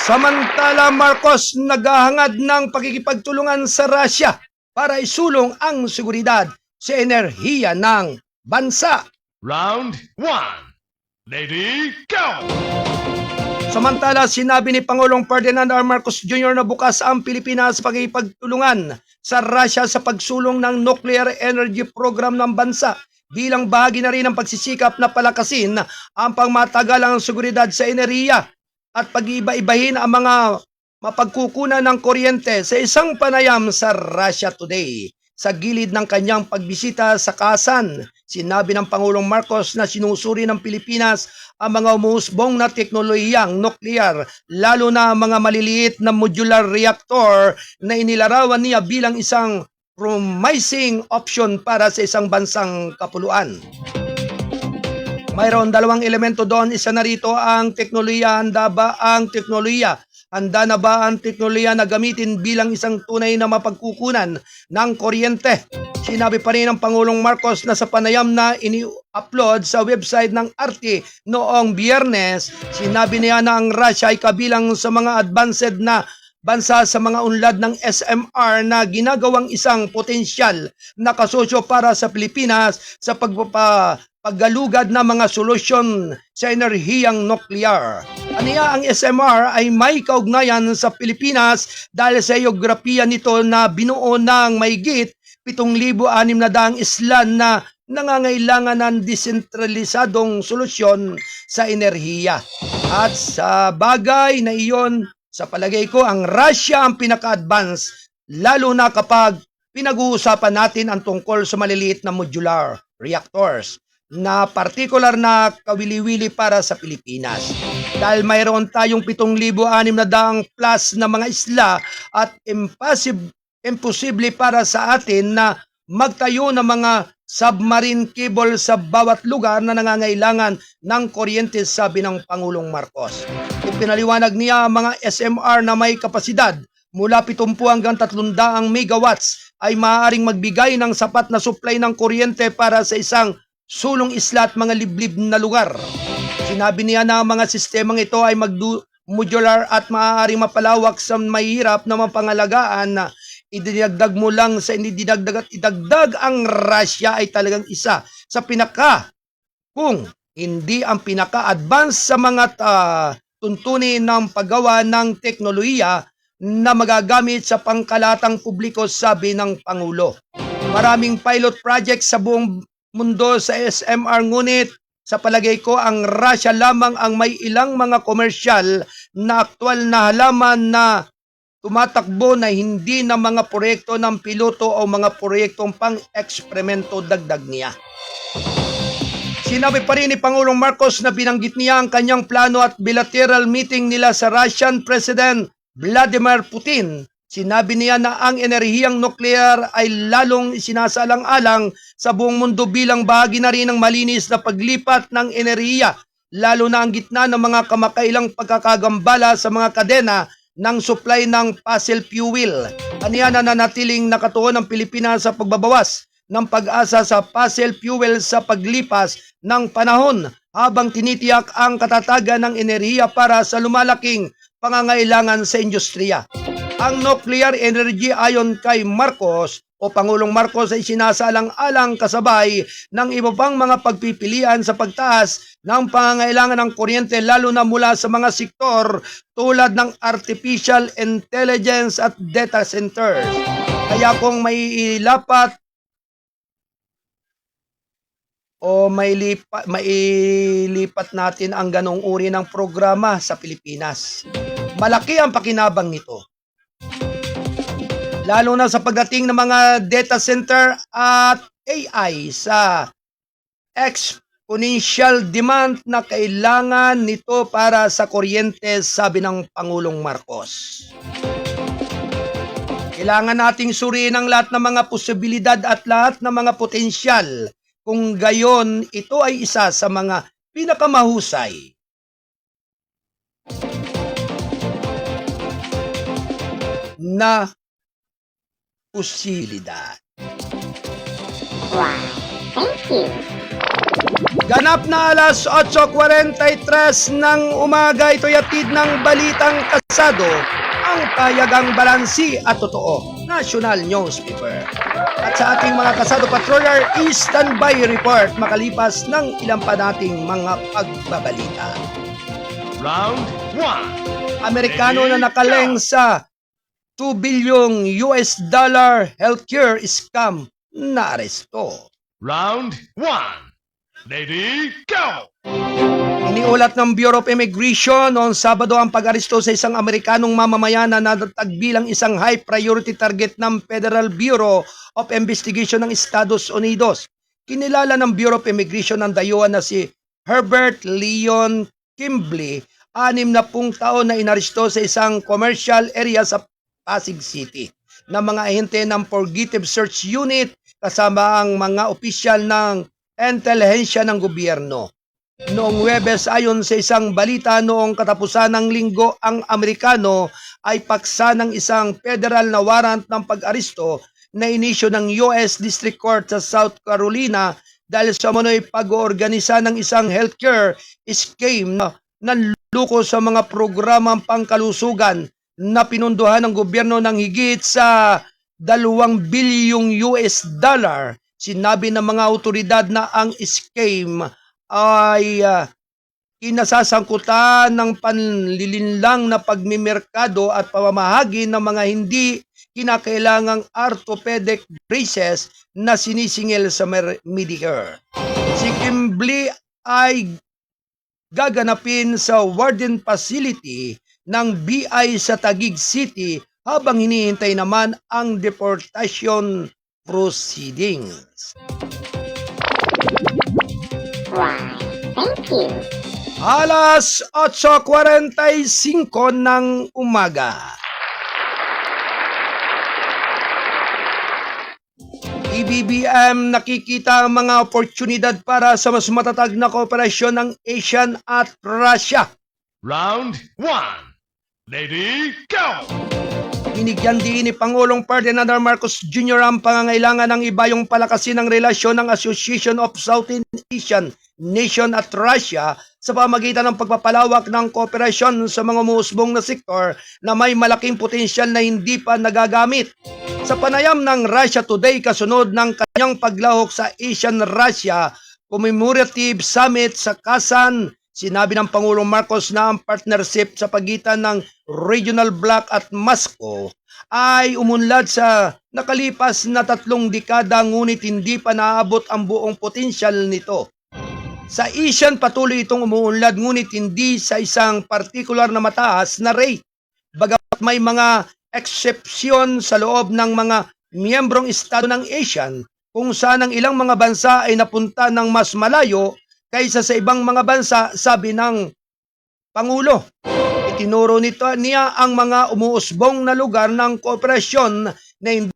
Samantala, Marcos naghahangad ng pakikipagtulungan sa Russia para isulong ang seguridad sa enerhiya ng bansa. Round 1. Lady, go! Samantala, sinabi ni Pangulong Ferdinand R. Marcos Jr. na bukas ang Pilipinas sa pakikipagtulungan sa Russia sa pagsulong ng nuclear energy program ng bansa bilang bahagi na rin ng pagsisikap na palakasin ang pangmatagalang seguridad sa enerhiya at pag-iba-ibahin ang mga mapagkukunan ng kuryente sa isang panayam sa Russia Today. Sa gilid ng kanyang pagbisita sa Kasan, sinabi ng Pangulong Marcos na sinusuri ng Pilipinas ang mga umuusbong na teknolohiyang nuklear, lalo na mga maliliit na modular reactor na inilarawan niya bilang isang promising option para sa isang bansang kapuluan. Mayroon dalawang elemento doon. Isa na rito ang teknolohiya. Handa ba ang teknolohiya? Handa na ba ang teknolohiya na gamitin bilang isang tunay na mapagkukunan ng kuryente? Sinabi pa rin ng Pangulong Marcos na sa panayam na ini-upload sa website ng RT noong Biyernes, sinabi niya na ang Russia ay kabilang sa mga advanced na bansa sa mga unlad ng SMR na ginagawang isang potensyal na kasosyo para sa Pilipinas sa paggalugad na mga solusyon sa enerhiyang nuklear. Aniya, ang SMR ay may kaugnayan sa Pilipinas dahil sa geografiya nito na binuo ng mahigit 7,600 isla na nangangailangan ng desentralisadong solusyon sa enerhiya. At sa bagay na iyon, sa palagay ko, ang Russia ang pinaka-advance, lalo na kapag pinag-uusapan natin ang tungkol sa maliliit na modular reactors na partikular na kawili-wili para sa Pilipinas. Dahil mayroon tayong 7,600 plus na mga isla at imposible para sa atin na magtayo ng mga submarine cable sa bawat lugar na nangangailangan ng kuryente, sabi ng Pangulong Marcos. Ipinaliwanag niya ang mga SMR na may kapasidad mula 70 hanggang 300 megawatts ay maaaring magbigay ng sapat na supply ng kuryente para sa isang sulong isla at mga liblib na lugar. Sinabi niya na ang mga sistemang ito ay modular at maaaring mapalawak sa mahirap na mapangalagaan na idinagdag mo lang sa hindi dinagdag at idagdag. Ang Russia ay talagang isa sa kung hindi ang pinaka-advance sa mga tuntunin ng paggawa ng teknolohiya na magagamit sa pangkalatang publiko, sabi ng Pangulo. Maraming pilot projects sa buong mundo sa SMR, ngunit sa palagay ko ang Russia lamang ang may ilang mga komersyal na aktwal na halaman na tumatakbo na hindi na mga proyekto ng piloto o mga proyektong pang-eksperimento, dagdag niya. Sinabi pa rin ni Pangulong Marcos na binanggit niya ang kanyang plano at bilateral meeting nila sa Russian President Vladimir Putin. Sinabi niya na ang enerhiyang nuklear ay lalong sinasaalang-alang sa buong mundo bilang bahagi na rin ng malinis na paglipat ng enerhiya, lalo na ang gitna ng mga kamakailang pagkakagambala sa mga kadena ng supply ng fossil fuel. Aniya, na nanatiling nakatuon ang Pilipinas sa pagbabawas ng pag-asa sa fossil fuel sa paglipas ng panahon habang tinitiyak ang katatagan ng enerhiya para sa lumalaking pangangailangan sa industriya. Ang nuclear energy ayon kay Marcos o Pangulong Marcos ay sinasaalang-alang kasabay ng iba pang mga pagpipilian sa pagtaas ng pangangailangan ng kuryente, lalo na mula sa mga sektor tulad ng artificial intelligence at data centers. Kaya kung may ilipat o mailipat natin ang ganong uri ng programa sa Pilipinas, malaki ang pakinabang nito. Lalo na sa pagdating ng mga data center at AI sa exponential demand na kailangan nito para sa kuryente, sabi ng Pangulong Marcos. Kailangan nating suriin ang lahat ng mga posibilidad at lahat ng mga potensyal. Kung gayon, ito ay isa sa mga pinakamahusay na posibilidad. Why, thank you. Ganap na alas 8:43 ng umaga, ito'y atid ng balitang kasado, ang payagang balansi at totoo, National Newspaper. At sa ating mga kasado patroller, standby report makalipas ng ilang pa nating mga pagbabalita. Round 1. Amerikano na nakaleng sa $2 billion healthcare scam na aresto. Round 1. Lady, go! Iniulat ng Bureau of Immigration noong Sabado ang pag-aresto sa isang Amerikanong mamamayan na natagbilang isang high priority target ng Federal Bureau of Investigation ng Estados Unidos. Kinilala ng Bureau of Immigration ng dayuhan na si Herbert Leon Kimbley, 60 taon na inaresto sa isang commercial area sa Pasig City ng mga ahente ng Fugitive Search Unit kasama ang mga opisyal ng intelihensya ng gobyerno. Noong Huwebes, ayon sa isang balita noong katapusan ng linggo, ang Amerikano ay paksa ng isang federal na warrant ng pag-aresto na inisyo ng U.S. District Court sa South Carolina dahil sa manoy pag-oorganisa ng isang healthcare scheme na nanluko sa mga programang pangkalusugan na pinunduhan ng gobyerno ng higit sa $2 bilyong. Sinabi ng mga autoridad na ang scheme ay inasasangkutan ng panlilinlang na pagmimerkado at pamamahagi ng mga hindi kinakailangang orthopedic braces na sinisingil sa Medicare. Si Kimbley ay gaganapin sa Warden Facility ng BI sa Taguig City habang hinihintay naman ang deportation proceedings. Why, thank you. Alas 8:45 ng umaga. PBBM nakikita ang mga oportunidad para sa mas matatag na kooperasyon ng ASEAN at Russia. Round 1. Lady, go! Binigyan din ni Pangulong Ferdinand R. Marcos Jr. ang pangangailangan ng ibayong palakasin ng relasyon ng Association of Southeast Asian Nation at Russia sa pamagitan ng pagpapalawak ng kooperasyon sa mga umuusbong na sektor na may malaking potensyal na hindi pa nagagamit. Sa panayam ng Russia Today kasunod ng kanyang paglahok sa Asian-Russia Commemorative Summit sa Kazan, sinabi ng Pangulong Marcos na ang partnership sa pagitan ng Regional Bloc at Moscow ay umunlad sa nakalipas na 3 dekada ngunit hindi pa naabot ang buong potensyal nito. Sa ASEAN patuloy itong umuunlad ngunit hindi sa isang partikular na mataas na rate. Bagamat may mga eksepsyon sa loob ng mga miyembrong estado ng ASEAN kung saan ang ilang mga bansa ay napunta ng mas malayo kaysa sa ibang mga bansa, sabi ng Pangulo. Itinuro niya ang mga umuusbong na lugar ng kooperasyon na hindi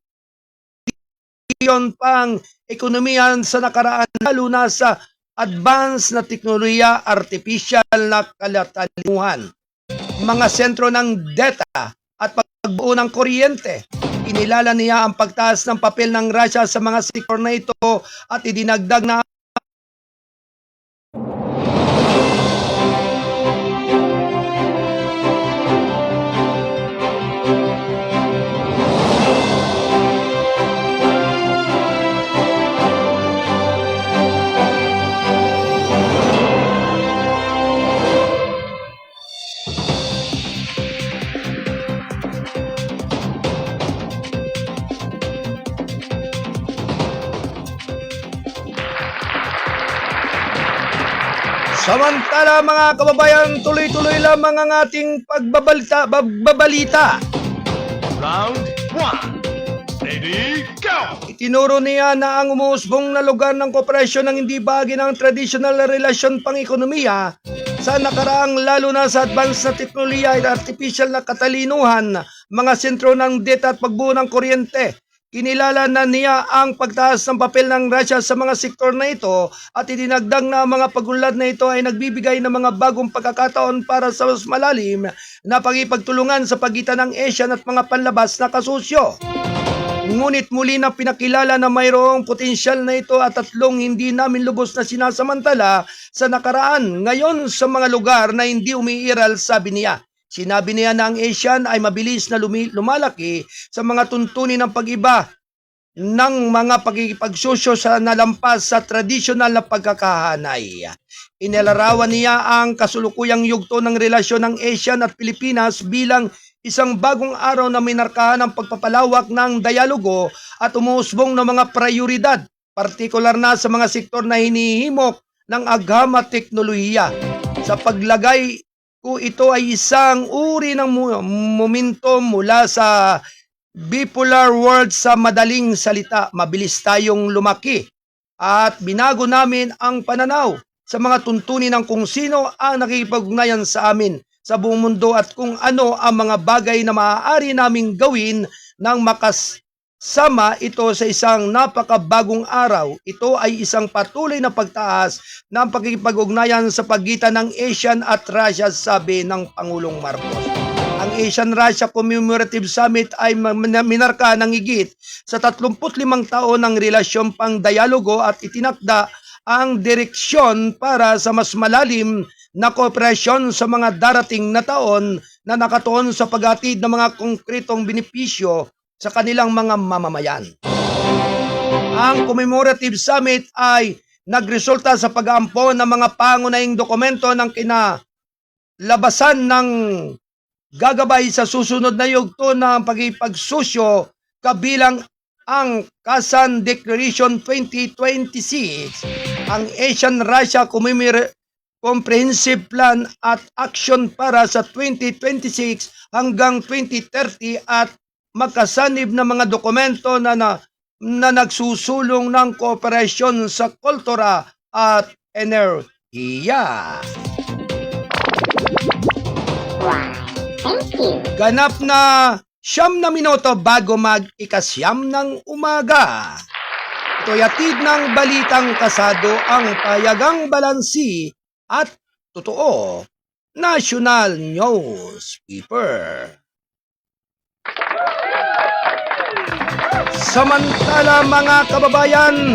pang ekonomiyan sa nakaraan lalo na sa advanced na teknolohiya, artificial na kalatalimuhan, mga sentro ng data at pagbuo ng kuryente. Inilala niya ang pagtaas ng papel ng Russia sa mga sektor na ito at idinagdag na samantala mga kababayan, tuloy-tuloy lamang ang ating pagbabalita. Round 1. Lady, go! Itinuro niya na ang umuusbong na lugar ng kooperasyon ng hindi bahagi ng traditional na relasyon pang-ekonomiya sa nakaraang lalo na sa advanced na teknolohiya at artificial na katalinuhan, mga sentro ng data at pagbuo ng kuryente. Kinilala na niya ang pagtaas ng papel ng Russia sa mga sektor na ito at idinagdag na ang mga pagunlad na ito ay nagbibigay ng mga bagong pagkakataon para sa mas malalim na pagipagtulungan sa pagitan ng Asian at mga panlabas na kasusyo. Ngunit muli na pinakilala na mayroong potensyal na ito at tatlong hindi namin lubos na sinasamantala sa nakaraan ngayon sa mga lugar na hindi umiiral, sabi niya. Sinabi niya na ang Asian ay mabilis na lumalaki sa mga tuntunin ng pag-iba ng mga pagkikipagsusyo sa nalampas sa tradisyonal na pagkakahanay. Inilarawan niya ang kasulukuyang yugto ng relasyon ng Asian at Pilipinas bilang isang bagong araw na minarkahan ng pagpapalawak ng dialogo at umuusbong ng mga prioridad, partikular na sa mga sektor na hinihimok ng agham at teknolohiya. Sa paglagay ko, ito ay isang uri ng momentum mula sa bipolar world. Sa madaling salita, mabilis tayong lumaki at binago namin ang pananaw sa mga tuntunin ng kung sino ang nakikipag-ugnayan sa amin sa buong mundo at kung ano ang mga bagay na maaari naming gawin nang makasama ito sa isang napakabagong araw. Ito ay isang patuloy na pagtaas ng pakikipag-ugnayan sa pagitan ng Asian at Russia, sabi ng Pangulong Marcos. Ang Asian-Russia Commemorative Summit ay minarka ng higit sa 35 taon ng relasyon pang dialogo at itinakda ang direksyon para sa mas malalim na kooperasyon sa mga darating na taon na nakatuon sa paghatid ng mga konkretong benepisyo sa kanilang mga mamamayan. Ang Commemorative Summit ay nagresulta sa pag-aampon ng mga pangunahing dokumento ng kinalabasan ng gagabay sa susunod na yugto ng pagkipagsusyo, kabilang ang Kazan Declaration 2026, ang Asian-Russia Comprehensive Plan at Action para sa 2026 hanggang 2030 at magkasanib na mga dokumento na nagsusulong ng kooperasyon sa kultura at enerhiya. Why, thank you. Ganap na 9 na minuto bago mag-ikasyam ng umaga. Ito'y hatid ng balitang kasado, ang payagang balansi at totoo, National Newspaper. Samantala mga kababayan,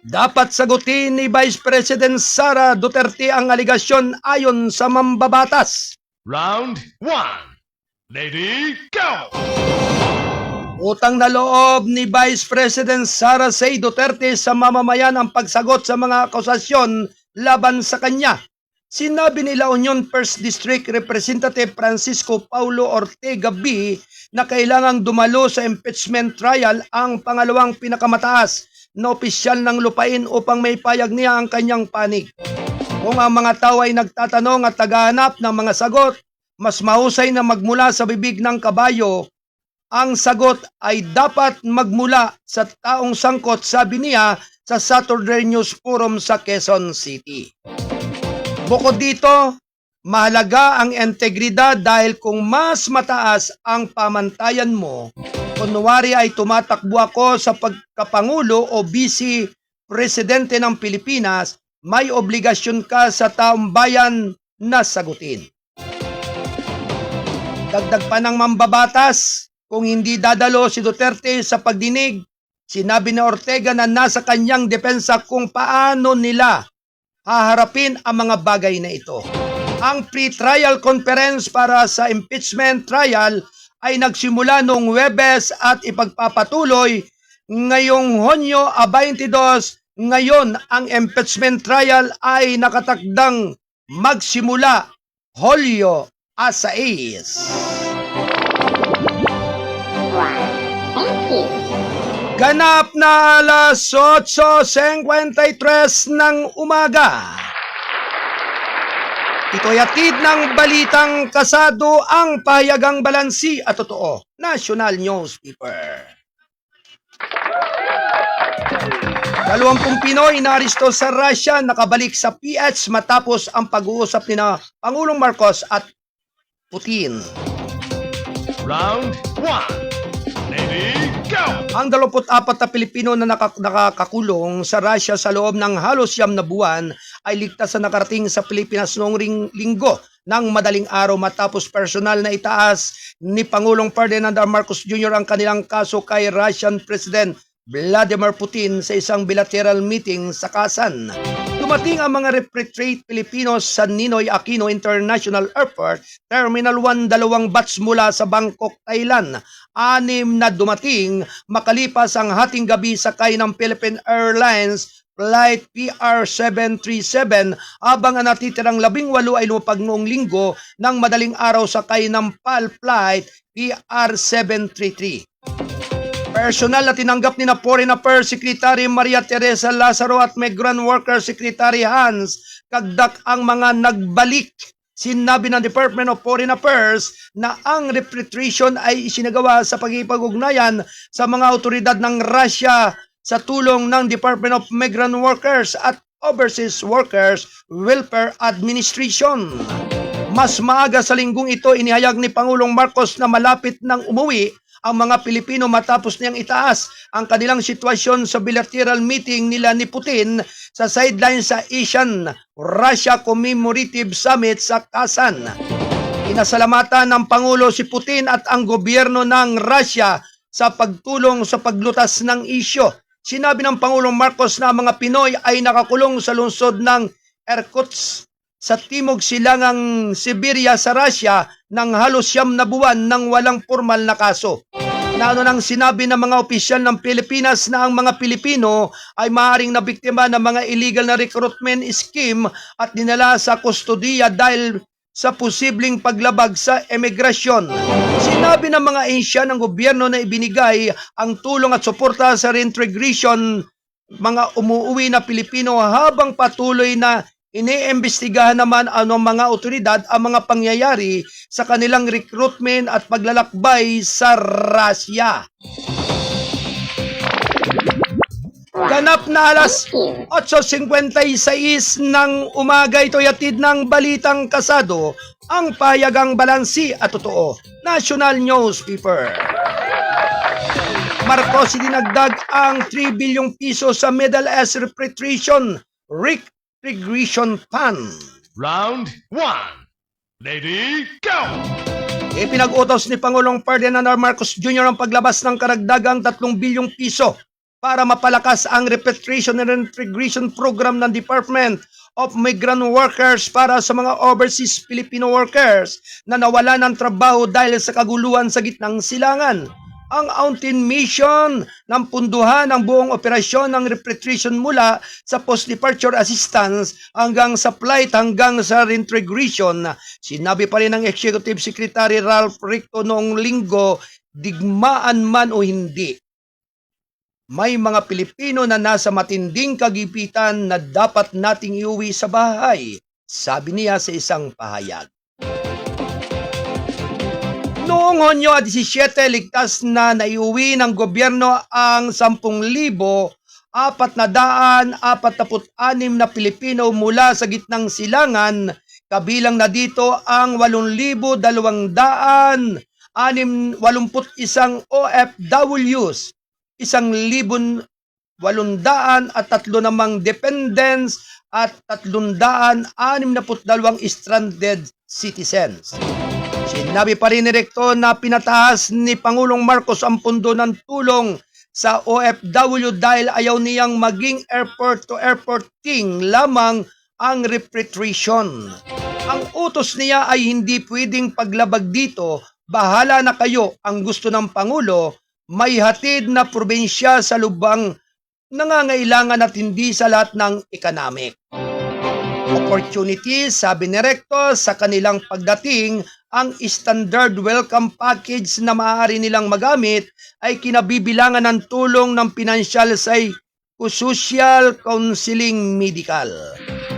dapat sagutin ni Vice President Sara Duterte ang aligasyon ayon sa mambabatas. Round 1. Lady, go! Utang na loob ni Vice President Sara C. Duterte sa mamamayan ang pagsagot sa mga akusasyon laban sa kanya. Sinabi ni La Union 1st District Representative Francisco Paulo Ortega B. na kailangang dumalo sa impeachment trial ang pangalawang pinakamataas na opisyal ng lupain upang may payag niya ang kanyang panig. Kung ang mga tao ay nagtatanong at naghahanap ng mga sagot, mas mahusay na magmula sa bibig ng kabayo. Ang sagot ay dapat magmula sa taong sangkot, sabi niya sa Saturday News Forum sa Quezon City. Bukod dito, mahalaga ang integridad dahil kung mas mataas ang pamantayan mo, kunwari ay tumatakbo ako sa pagkapangulo o vice presidente ng Pilipinas, may obligasyon ka sa taong bayan na sagutin. Dagdag pa ng mambabatas, kung hindi dadalo si Duterte sa pagdinig, sinabi ni Ortega na nasa kanyang depensa kung paano nila haharapin ang mga bagay na ito. Ang pre-trial conference para sa impeachment trial ay nagsimula noong Huwebes at ipagpapatuloy ngayong Hunyo 22. Ngayon, ang impeachment trial ay nakatakdang magsimula Hulyo 6. Why, thank you. Ganap na alas 8:53 ng umaga. Ito'y atid ng balitang kasado ang pahayagang balansi at totoo. National Newspaper. 20 Pinoy inaaristo sa Russia nakabalik sa PH matapos ang pag-uusap ni na Pangulong Marcos at Putin. Round 1. Lady, go! Ang 24 na Pilipino na nakakakulong sa Russia sa loob ng halos 9 na buwan ay ligtas na nakarating sa Pilipinas noong linggo ng madaling araw matapos personal na itaas ni Pangulong Ferdinand R. Marcos Jr. ang kanilang kaso kay Russian President Vladimir Putin sa isang bilateral meeting sa Kazan. Dumating ang mga repatriate Pilipinos sa Ninoy Aquino International Airport, Terminal 1, 2 batch mula sa Bangkok, Thailand. 6 na dumating makalipas ang hating gabi sakay ng Philippine Airlines Flight PR737 habang ang natitirang 18 ay lumapag noong linggo ng madaling araw sakay ng PAL Flight PR733. Personal na tinanggap ni na Foreign Affairs Secretary Maria Teresa Lazaro at Migrant Worker Secretary Hans Kagdak ang mga nagbalik. Sinabi ng Department of Foreign Affairs na ang repatriation ay isinagawa sa pagkikipag-ugnayan sa mga otoridad ng Russia sa tulong ng Department of Migrant Workers at Overseas Workers Welfare Administration. Mas maaga sa linggong ito inihayag ni Pangulong Marcos na malapit nang umuwi ang mga Pilipino matapos niyang itaas ang kanilang sitwasyon sa bilateral meeting nila ni Putin sa sideline sa Asian-Russia Commemorative Summit sa Kazan. Inasalamatan ng Pangulo si Putin at ang gobyerno ng Russia sa pagtulong sa paglutas ng isyo. Sinabi ng Pangulong Marcos na ang mga Pinoy ay nakakulong sa lungsod ng Irkutsk sa timog silangang Siberia sa Russia ng halos 9 na buwan ng walang formal na kaso. Naano nang sinabi ng mga opisyal ng Pilipinas na ang mga Pilipino ay maaaring nabiktima ng mga illegal na recruitment scheme at dinala sa kustodiya dahil sa posibleng paglabag sa emigrasyon. Sinabi ng mga ahensya ng gobyerno na ibinigay ang tulong at suporta sa reintegration mga umuuwi na Pilipino habang patuloy na iniimbestigahan naman ang mga otoridad ang mga pangyayari sa kanilang recruitment at paglalakbay sa Russia. Ganap na alas 8:56 ng umaga, ito'y hatid ng balitang kasado ang pahayagang balansi at totoo. National Newspaper. Marcos dinagdag ang 3 bilyong piso sa Middle East Repatriation Regression Fund. Round 1. Lady, go! Ipinag-utos ni Pangulong Ferdinand R. Marcos Jr. ang paglabas ng karagdagang 3 bilyong piso para mapalakas ang repatriation and integration program ng Department of Migrant Workers para sa mga overseas Filipino workers na nawala ng trabaho dahil sa kaguluhan sa gitnang silangan. Ang Auntin Mission ng punduhan ang buong operasyon ng repatriation mula sa post-departure assistance hanggang sa flight hanggang sa reintegration. Sinabi pa rin ng Executive Secretary Ralph Ricto noong linggo, digmaan man o hindi, may mga Pilipino na nasa matinding kagipitan na dapat nating iuwi sa bahay, sabi niya sa isang pahayag. Noong Hunyo 17, ligtas na naiuwi ng gobyerno ang 10,446 na Pilipino mula sa gitnang silangan, kabilang na dito ang 8,281 OFWs, 1,803 namang dependents at 362 stranded citizens. Sinabi pa rin ni Recto na pinataas ni Pangulong Marcos ang pundo ng tulong sa OFW dahil ayaw niyang maging airport-to-airport king lamang ang repatriation. Ang utos niya ay hindi pwedeng paglabag dito, bahala na kayo. Ang gusto ng Pangulo, may hatid na probinsya sa lubang nangangailangan at hindi sa lahat ng economic opportunities, sabi ni Recto, sa kanilang pagdating. Ang standard welcome package na maaari nilang magamit ay kinabibilangan ng tulong ng financial, psychosocial, counseling, medical,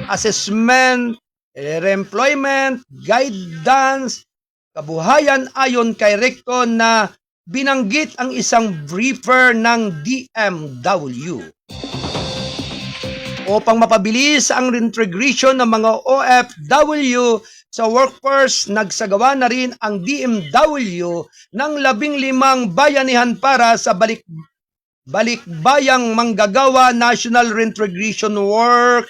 assessment, employment, guidance, kabuhayan ayon kay Recto na binanggit ang isang briefer ng DMW. Upang mapabilis ang reintegration ng mga OFW sa workforce, nagsagawa na rin ang DMW ng 15 bayanihan para sa balikbayang manggagawa National Reintegration Work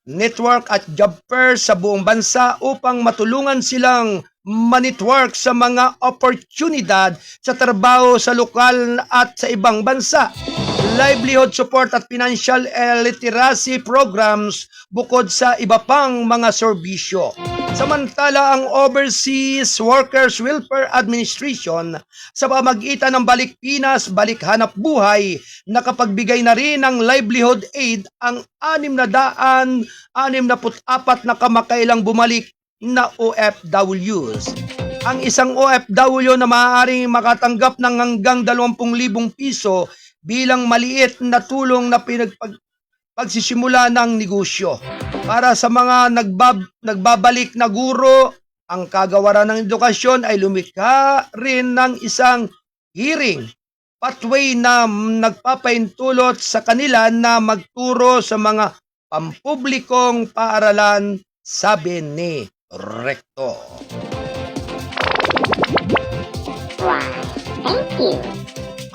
Network at job fairs sa buong bansa upang matulungan silang manetwork sa mga oportunidad sa trabaho sa lokal at sa ibang bansa. Livelihood support at financial literacy programs bukod sa iba pang mga serbisyo. Samantala, ang Overseas Workers Welfare Administration sa pamagitan ng Balik Pinas, Balik Hanap Buhay, nakapagbigay na rin ng livelihood aid ang 664 na kamakailang bumalik na OFWs. Ang isang OFW na maaaring makatanggap ng hanggang 20,000 piso bilang maliit na tulong na pagsisimula ng negosyo. Para sa mga nagbabalik na guro, ang kagawaran ng edukasyon ay lumikha rin ng isang hearing pathway na nagpapaintulot sa kanila na magturo sa mga pampublikong paaralan, sabi ni Recto. Why, thank you.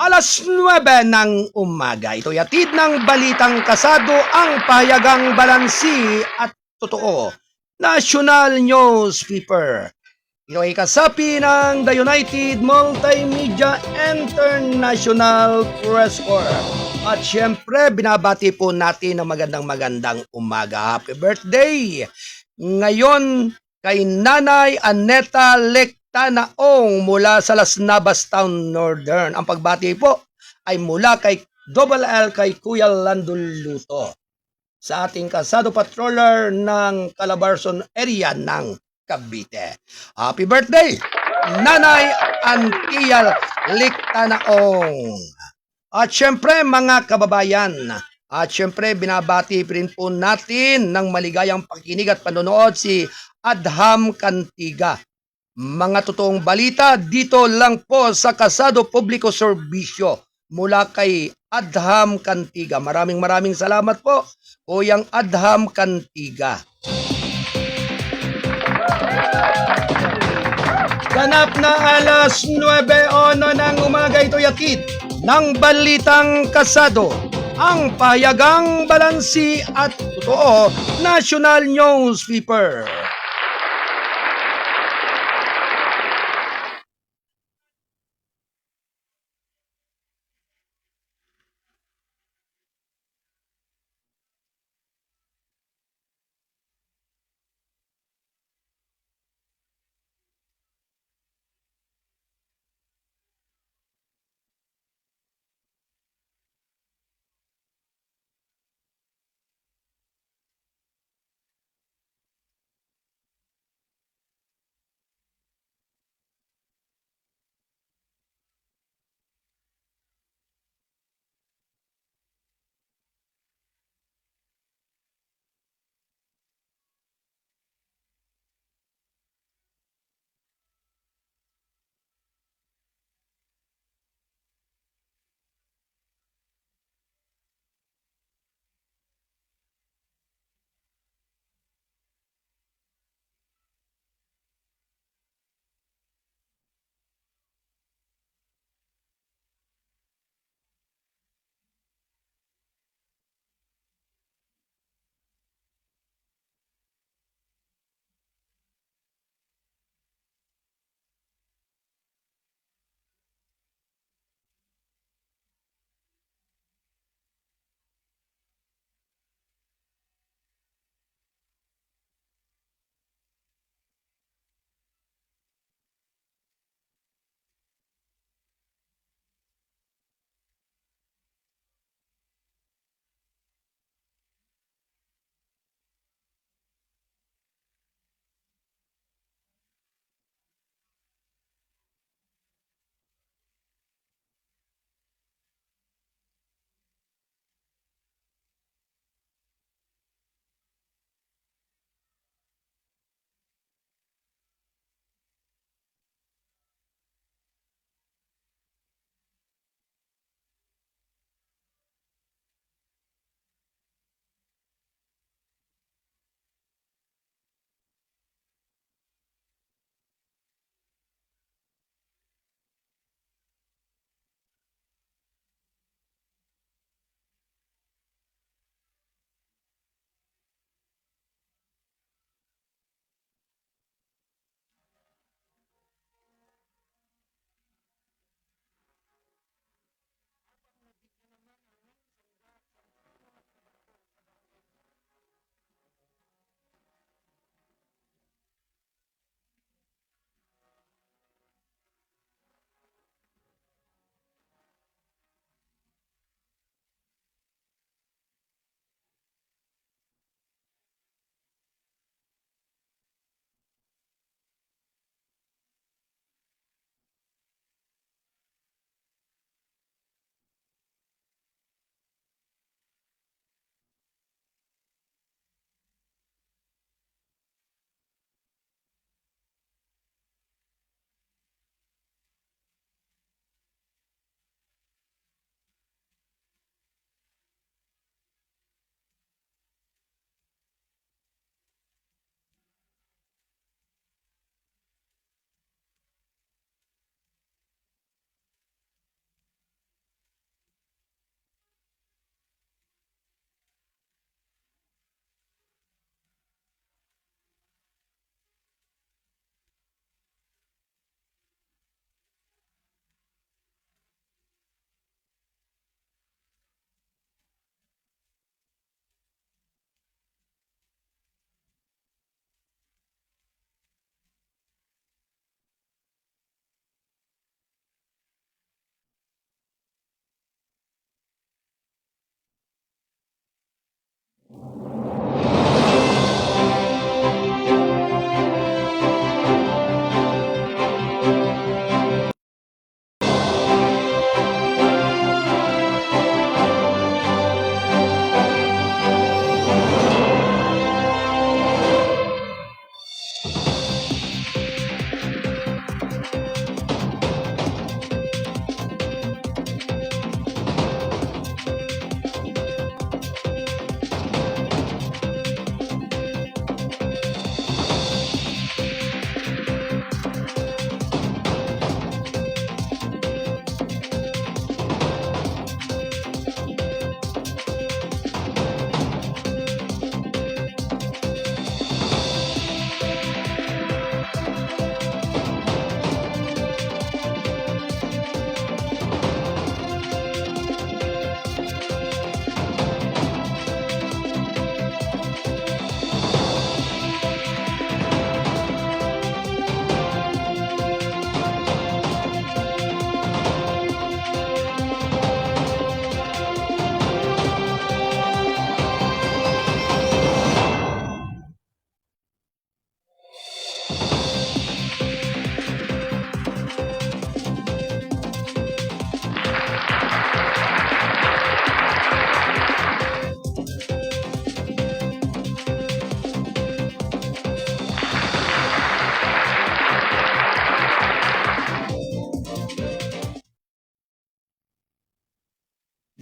Alas 9 ng umaga, ito'y hatid ng balitang kasado ang pahayagang balansi at totoo. National Newspaper. Ito ay kasapi ng The United Multimedia International Press Corps. At syempre, binabati po natin ng magandang umaga. Happy birthday! Ngayon, kay Nanay Aneta Lectanaong mula sa Las Navas Town Northern. Ang pagbati po ay mula kay Double L kay Kuya Landon Luto sa ating kasado patroller ng Calabarzon area ng Cavite. Happy birthday, Nanay Antia Lectanaong! At syempre mga kababayan, at syempre binabati rin po natin ng maligayang pakikinig at panonood si Adham Cantiga. Mga totoong balita dito lang po sa Kasado Publiko Serbisyo mula kay Adham Cantiga. Maraming salamat po, Kuyang Adham Cantiga. Ganap na alas 9:01 ng umaga, ito yatid ng Balitang Kasado, ang pahayagang balansi at totoo, National Newspaper.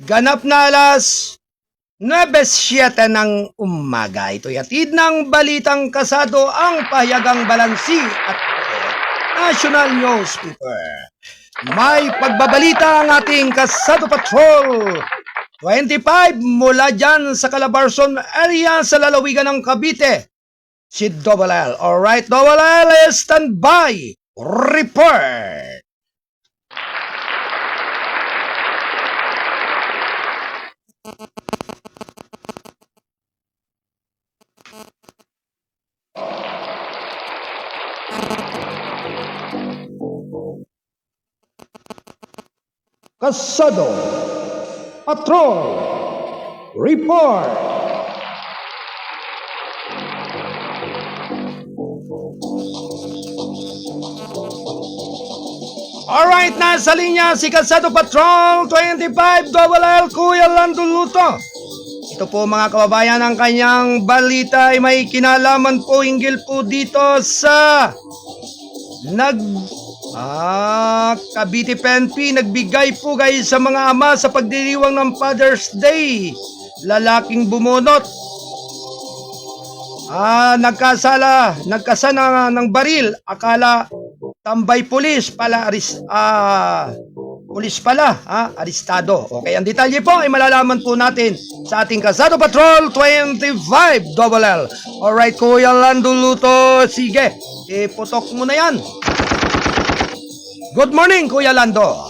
Ganap na alas 9:07 ng umaga. Ito'y atid ng Balitang Kasado, ang pahayagang balansi at National Newspaper. May pagbabalita ang ating Kasado Patrol 25 mula dyan sa Calabarzon area sa lalawigan ng Cavite. Si Double L. Alright, Double L, stand by. Report. Kasado Patrol Report. Alright, nasa linya si Kasado Patrol 25 Double L, Kuya Lando Luto. Ito po mga kababayan, ang kanyang balita ay may kinalaman po hinggil po dito sa Cavite PNP nagbigay po guys sa mga ama sa pagdiriwang ng Father's Day. Lalaking bumunot. Nagkasana ng baril. Akala tambay pulis pala, pulis pala, arestado. Okay, ang detalye po ay malalaman po natin sa ating Kasado Patrol 25 Double L. Alright, Kuya Lando Luto, sige, iputok mo na yan. Good morning, Kuya Lando.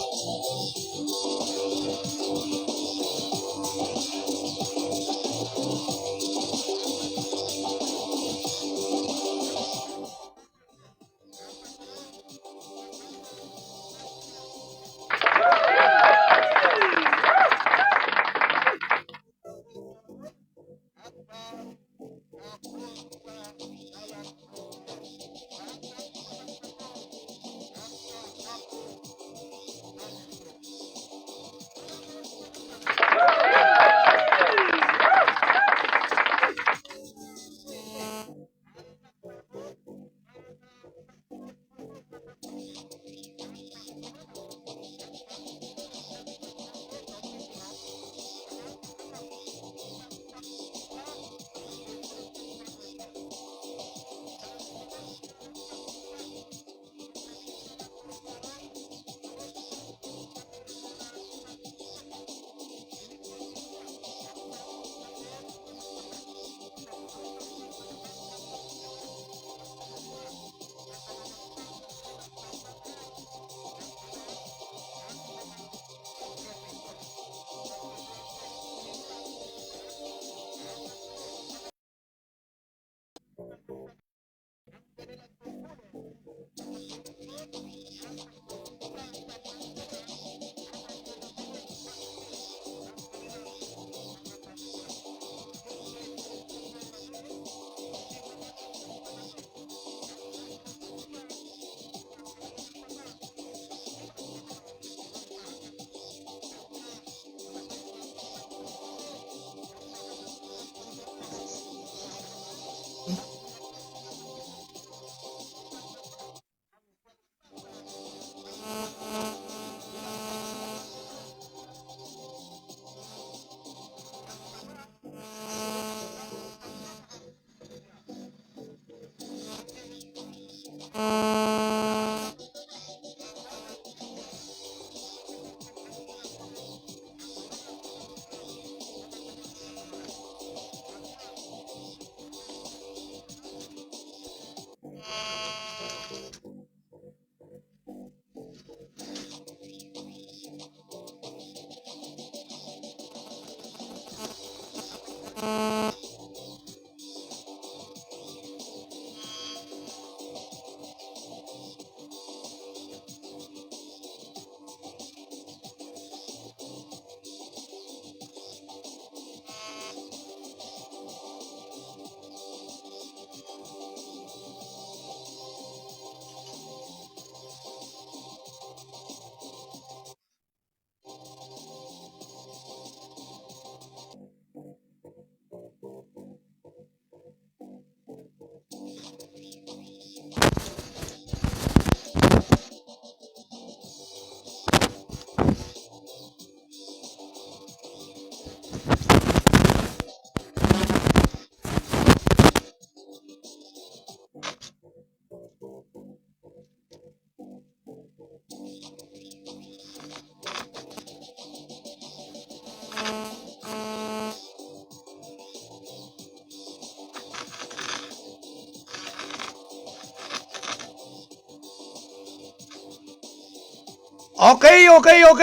Okay,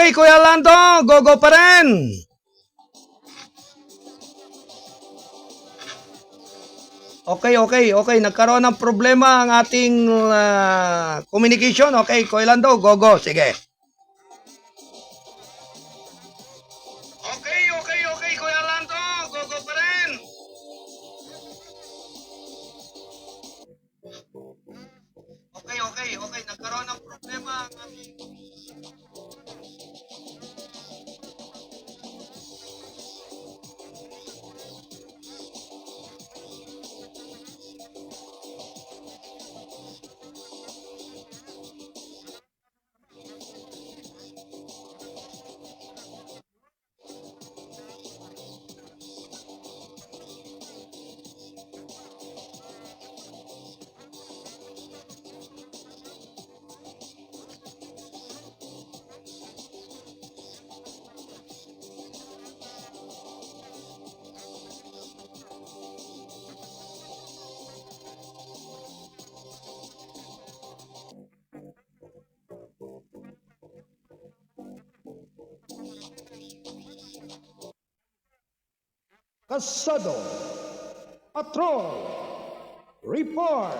Kuya Lando. Go pa rin. Okay. Nagkaroon ng problema ang ating communication. Okay, Kuya Lando, go. Sige. Okay, Kuya Lando. Go pa rin. Okay. Nagkaroon ng problema ang ating... Kasado, Patrol, Report.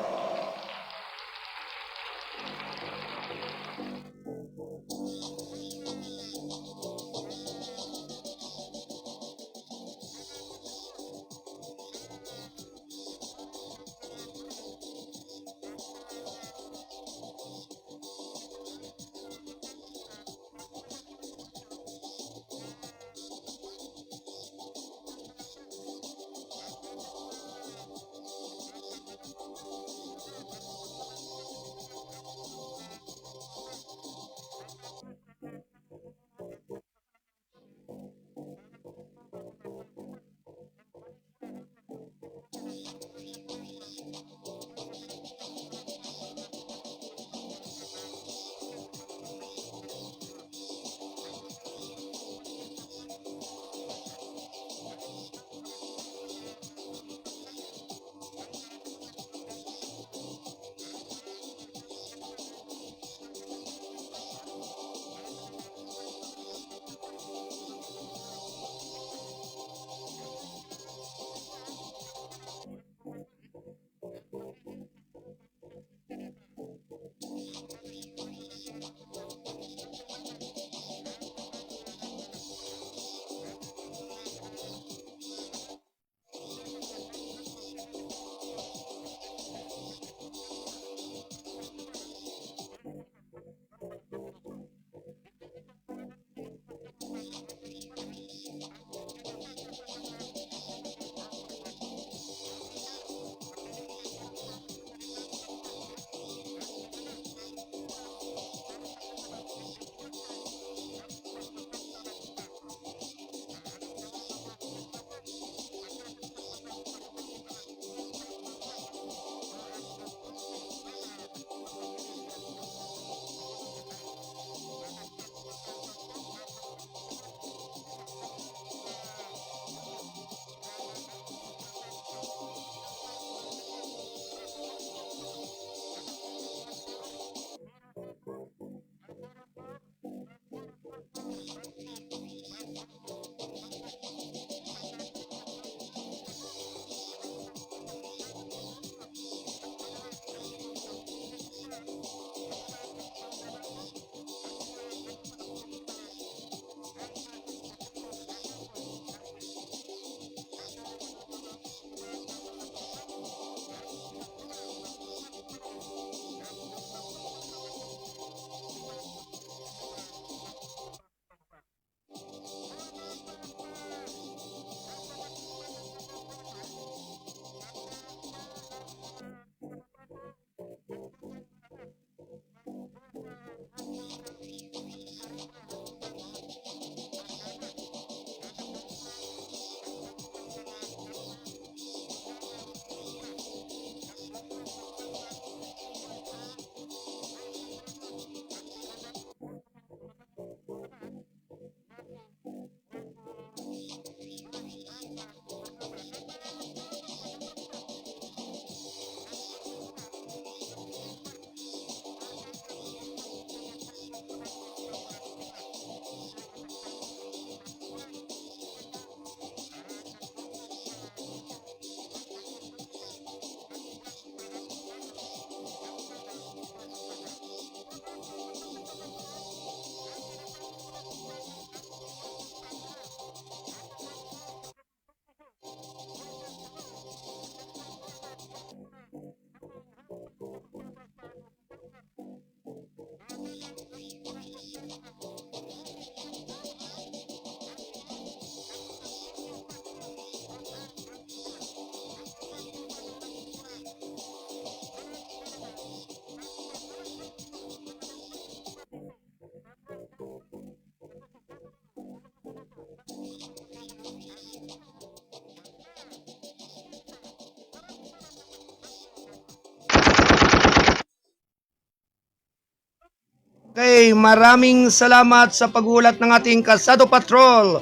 Okay, maraming salamat sa paghulat ng ating Kasado Patrol.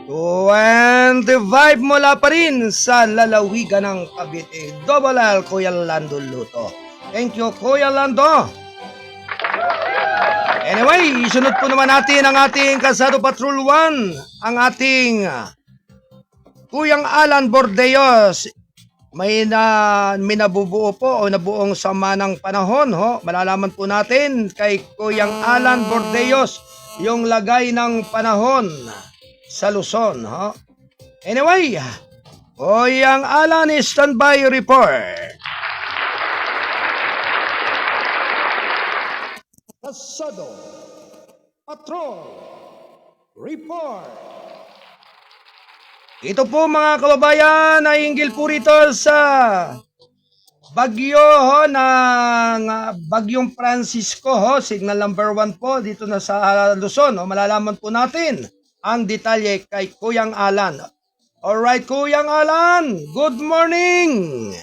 25 mula pa rin sa lalawigan ng Cavite. Double L, Kuya Lando Luto. Thank you, Kuya Lando. Anyway, isunod po naman natin ang ating Kasado Patrol 1, ang ating Kuyang Alan Bordeos. May nabubuo po o nabuong sama ng panahon. Ho. Malalaman po natin kay Kuyang Alan Bordeos yung lagay ng panahon sa Luzon. Ho. Anyway, Kuyang Alan is standby report. Kasado Patrol Report. Ito po mga kababayan ay hinggil po rito sa bagyo ho, ng Bagyong Francisco ho, signal number 1 po dito na sa Luzon. Ho. Malalaman po natin ang detalye kay Kuyang Alan. Alright, Kuyang Alan, good morning!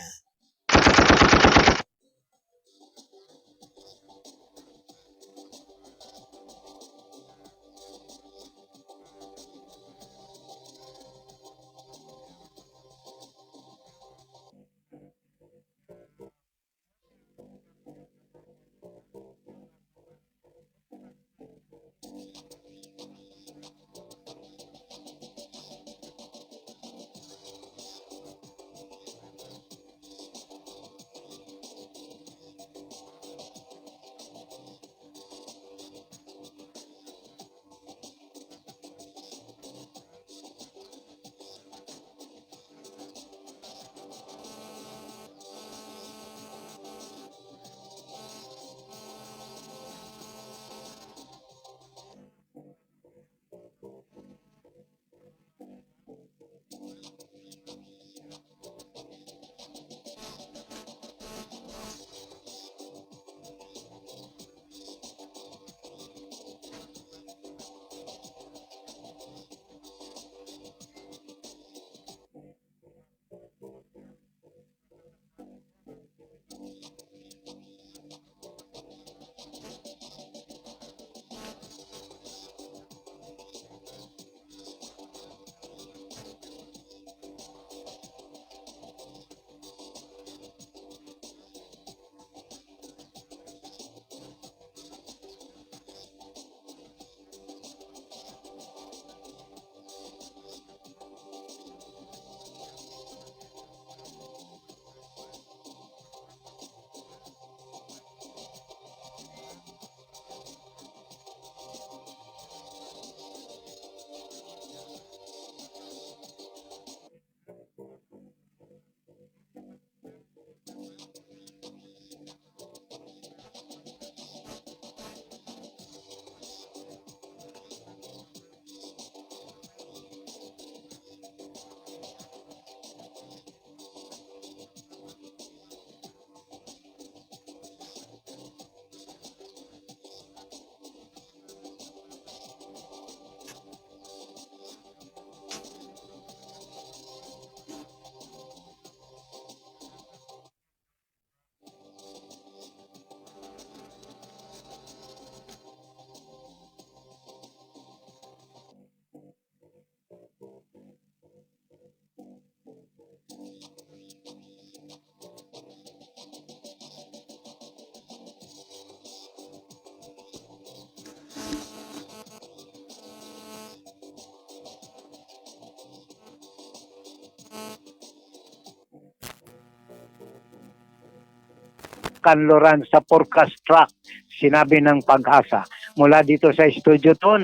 kanluran sa forecast track, sinabi ng Pag-asa. Mula dito sa studio to,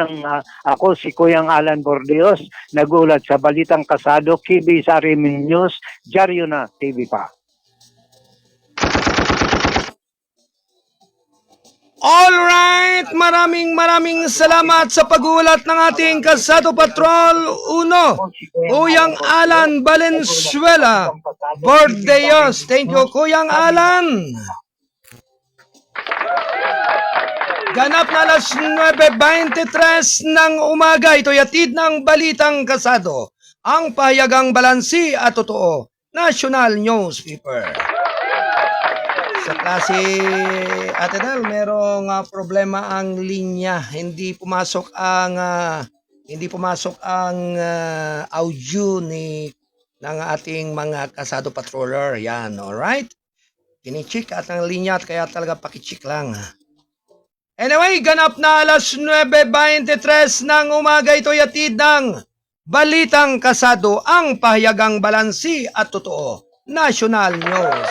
ako si Kuyang Alan Bordeos, nagulat sa Balitang Kasado, Kibi sa Arimin News, Diaryo na TV pa. Alright, maraming salamat sa paghulat ng ating Kasado Patrol 1, Kuyang Alan Valenzuela Bordeos. Thank you, Kuyang Alan. Ganap na alas 9:23 ng umaga, ito'y hatid ng Balitang Kasado, ang pahayagang balansi at totoo, National Newspaper. Sa klase, Ate Del, merong problema ang linya. Hindi pumasok ang audio ng ating mga kasado patroller. Yan, alright? Kinichik at ang linya at kaya talaga pakichik lang. Anyway, ganap na alas 9:23 ng umaga, ito'y atid ng Balitang Kasado, ang pahayagang balansi at totoo. National News.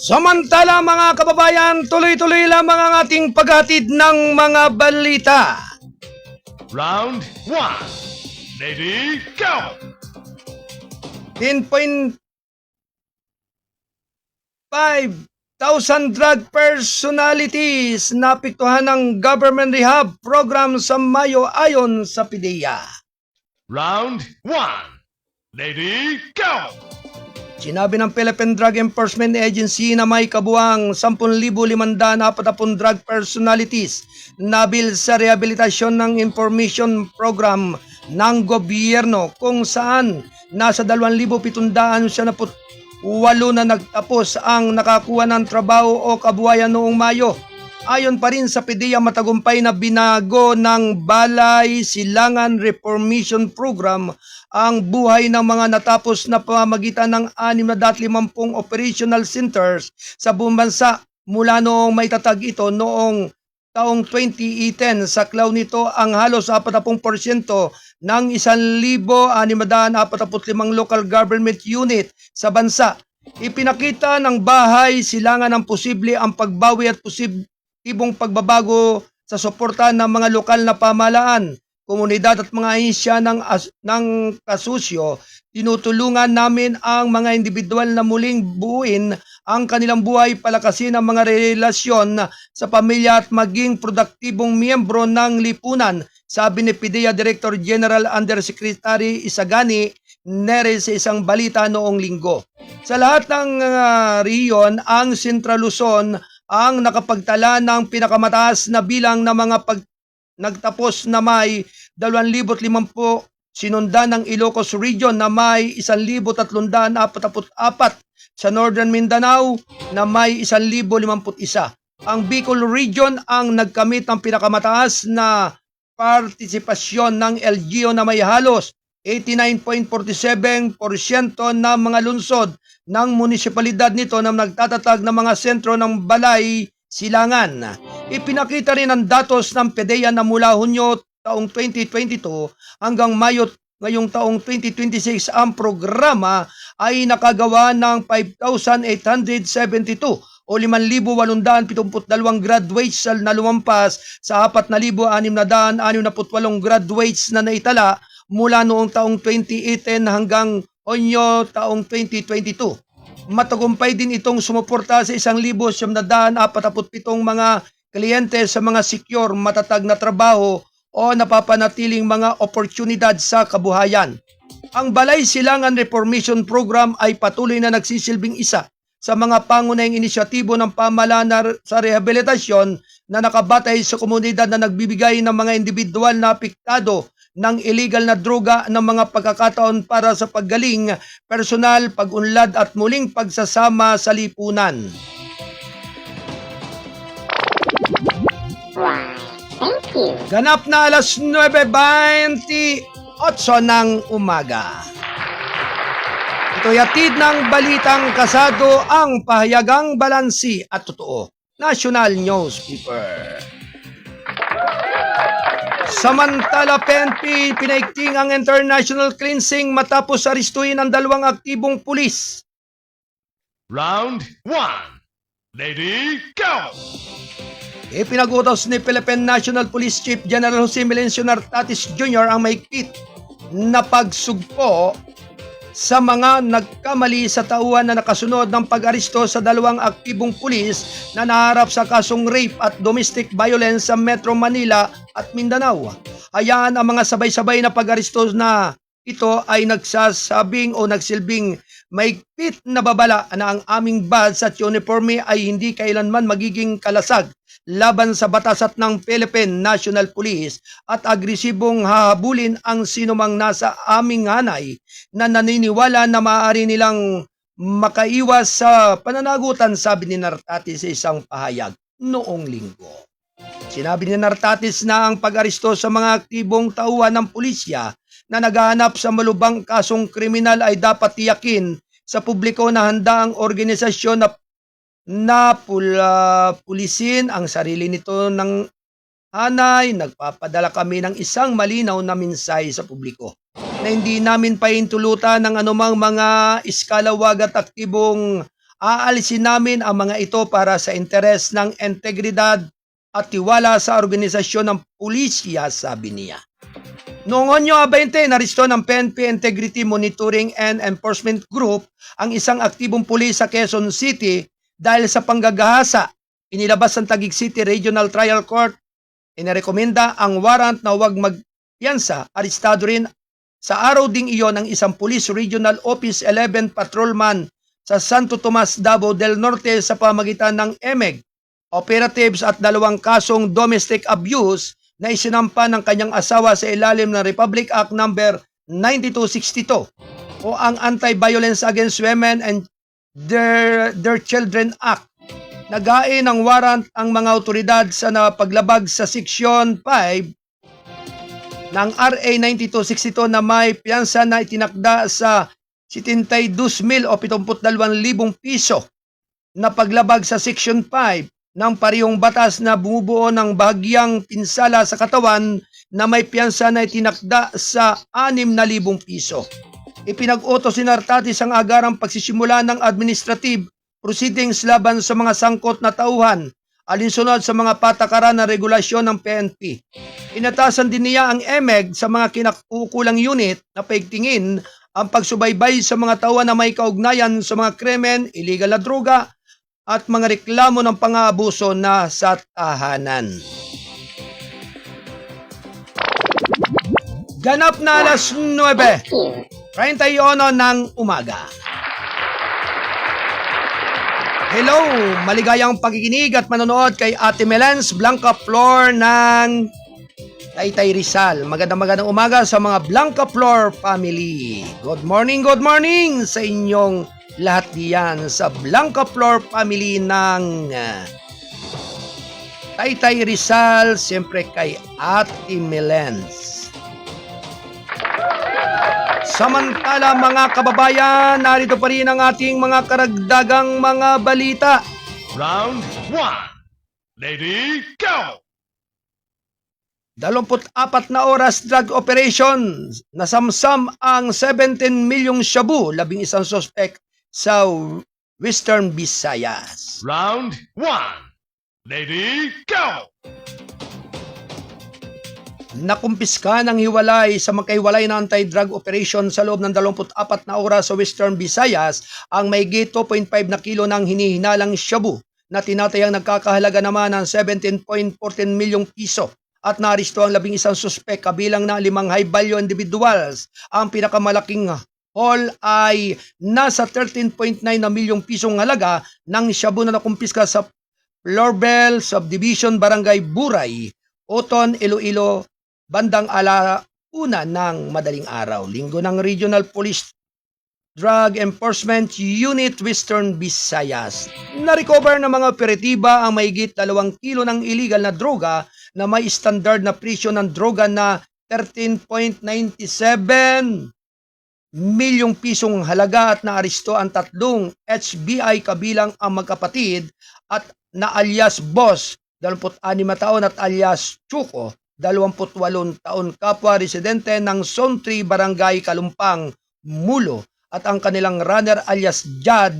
Samantala mga kababayan, tuloy-tuloy lamang ang ating paghatid ng mga balita. Round 1. Lady, go! 10.5 thousand drug personalities napiktuhan ng government rehab program sa Mayo ayon sa PDEA. Round 1. Lady, go! Sinabi ng Philippine Drug Enforcement Agency na may kabuang 10,540 drug personalities nabil sa rehabilitasyon ng information program ng gobyerno kung saan nasa 2,778 na nagtapos ang nakakuha ng trabaho o kabuhayan noong Mayo. Ayon pa rin sa PDEA, matagumpay na binago ng Balay Silangan Reformation Program ang buhay ng mga natapos na pamamagitan ng 650 operational centers sa buong bansa mula noong maitatag ito noong taong 2010. Sa klaw nito ang halos 40% ng 1,645 local government unit sa bansa. Ipinakita ng Bahay Silangan ng posible ang pagbawi at positibong pagbabago sa suporta ng mga lokal na pamahalaan, komunidad at mga ahensya ng kasusyo. Tinutulungan namin ang mga individual na muling buuin ang kanilang buhay, palakasin ang mga relasyon sa pamilya at maging produktibong miyembro ng lipunan, sabi ni PDEA Director General Undersecretary Isagani Neres sa isang balita noong linggo. Sa lahat ng riyon, ang Central Luzon ang nakapagtala ng pinakamataas na bilang ng mga nagtapos na may 2,050, sinundan ng Ilocos Region na may 1,344, sa Northern Mindanao na may 1,051. Ang Bicol Region ang nagkamit ng pinakamataas na partisipasyon ng LGU na may halos 89.47% ng mga lungsod ng munisipalidad nito na nagtatatag ng mga sentro ng Balay Silangan. Ipinakita rin ang datos ng PDEA na mula Hunyo taong 2022 hanggang Mayo ngayong taong 2026 ang programa ay nakagawa ng 5,872 o 5,872 graduates na lumampas sa 4,668 graduates na naitala mula noong taong 2018 hanggang Hunyo taong 2022. Matagumpay din itong sumuporta sa 1,747 mga kliyente sa mga secure, matatag na trabaho o napapanatiling mga oportunidad sa kabuhayan. Ang Balay Silangan Reformation Program ay patuloy na nagsisilbing isa sa mga pangunahing inisyatibo ng pamahalaan sa rehabilitasyon na nakabatay sa komunidad na nagbibigay ng mga individual na apektado ng illegal na droga ng mga pagkakataon para sa paggaling, personal, pag-unlad at muling pagsasama sa lipunan. Why, thank you. Ganap na alas 9:28 ng umaga. Ito'y atid ng balitang kasado ang pahayagang balansi at totoo. National Newspaper. Samantala, PNP pinaigting ang international cleansing matapos aristuhin ang dalawang aktibong pulis. Round 1. Lady, go! Ipinagutos ni Philippine National Police Chief General Jose Melencio Nartatis Jr. ang mahigpit na pagsugpo sa mga nagkamali sa tauhan na nakasunod ng pag-aristo sa dalawang aktibong pulis na naharap sa kasong rape at domestic violence sa Metro Manila at Mindanao. Hayaan ang mga sabay-sabay na pag-aristo na ito ay nagsasabing o nagsilbing mahigpit na babala na ang aming badge at uniforme ay hindi kailanman magiging kalasag laban sa batas at ng Philippine National Police at agresibong hahabulin ang sinumang nasa aming hanay na naniniwala na maaari nilang makaiwas sa pananagutan, sabi ni Nartatis sa isang pahayag noong linggo. Sinabi ni Nartatis na ang pag-aristo sa mga aktibong tauhan ng pulisya na naghahanap sa malubhang kasong kriminal ay dapat tiyakin sa publiko na handa ang organisasyon na pulisin ang sarili nito ng hanay. Nagpapadala kami ng isang malinaw na mensahe sa publiko na hindi namin pahintulutan ng anumang mga iskalawag at aktibong aalisin namin ang mga ito para sa interes ng integridad at tiwala sa organisasyon ng pulisya, sabi niya. Noong Onyo 20, naristo ng PNP Integrity Monitoring and Enforcement Group ang isang aktibong pulis sa Quezon City dahil sa panggagahasa. Inilabas ng Taguig City Regional Trial Court. Inirekomenda ang warrant na huwag magpiyansa. Arestado rin sa araw ding iyon ang isang Police Regional Office 11 Patrolman sa Santo Tomas, Davao del Norte sa pamagitan ng EMEG operatives at dalawang kasong domestic abuse na isinampa ng kanyang asawa sa ilalim ng Republic Act No. 9262 o ang Anti-Violence Against Women and Their Children Act. Naghain ng warrant ang mga otoridad sa napaglabag sa Section 5 ng RA 9262 na may piyansa na itinakda sa 72,000 o 72,000 piso na paglabag sa Section 5 ng parehong batas na bumubuo ng bahagyang pinsala sa katawan na may piyansa na itinakda sa 6,000 piso. Ipinag-utos ni Nartatis ang agarang pagsisimula ng administrative proceedings laban sa mga sangkot na tauhan alinsunod sa mga patakaran na regulasyon ng PNP. Inatasan din niya ang EMEG sa mga kinakukulang unit na paigtingin ang pagsubaybay sa mga tauhan na may kaugnayan sa mga krimen, illegal na droga, at mga reklamo ng pang-aabuso na sa tahanan. Ganap na alas 9:31 ng umaga. Hello, maligayang pakikinig at manonood kay Ate Melens Blanca Flor ng Taytay Rizal. Magandang umaga sa mga Blanca Flor family. Good morning sa inyong lahat diyan sa Blanca Flor family ng Taytay Rizal, siyempre kay Ate Melens. Samantala mga kababayan, narito pa rin ang ating mga karagdagang mga balita. Round 1. Lady, go! 24 na oras drug operation. Nasamsam ang 17 milyong shabu, 11 suspect sa Western Visayas. Round 1. Lady, go! Nakumpiska ng hiwalay sa magkahiwalay na anti-drug operation sa loob ng 24 na oras sa Western Visayas ang mahigit 2.5 na kilo ng hinihinalang shabu na tinatayang nagkakahalaga naman ng 17.14 milyong piso at naaristo ang 11 suspect kabilang na 5 high value individuals. Ang pinakamalaking haul ay nasa 13.9 na milyong pisong halaga ng shabu na nakumpiska sa Florbel Subdivision, Barangay Buray, Oton, Iloilo, bandang alauna ng madaling araw. Linggo ng Regional Police Drug Enforcement Unit Western Visayas. Na-recover ng mga operatiba ang mahigit 2 kilo ng illegal na droga na may standard na presyo ng droga na 13.97 milyong pisong halaga at naaresto ang tatlong HBI kabilang ang magkapatid at na alias Boss, 26 taon at alias Chuko, 28 taon kapwa residente ng Zone 3 Barangay Kalumpang, Mulo at ang kanilang runner alias Jad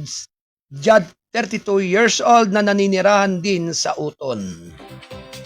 32 years old na naninirahan din sa Uton.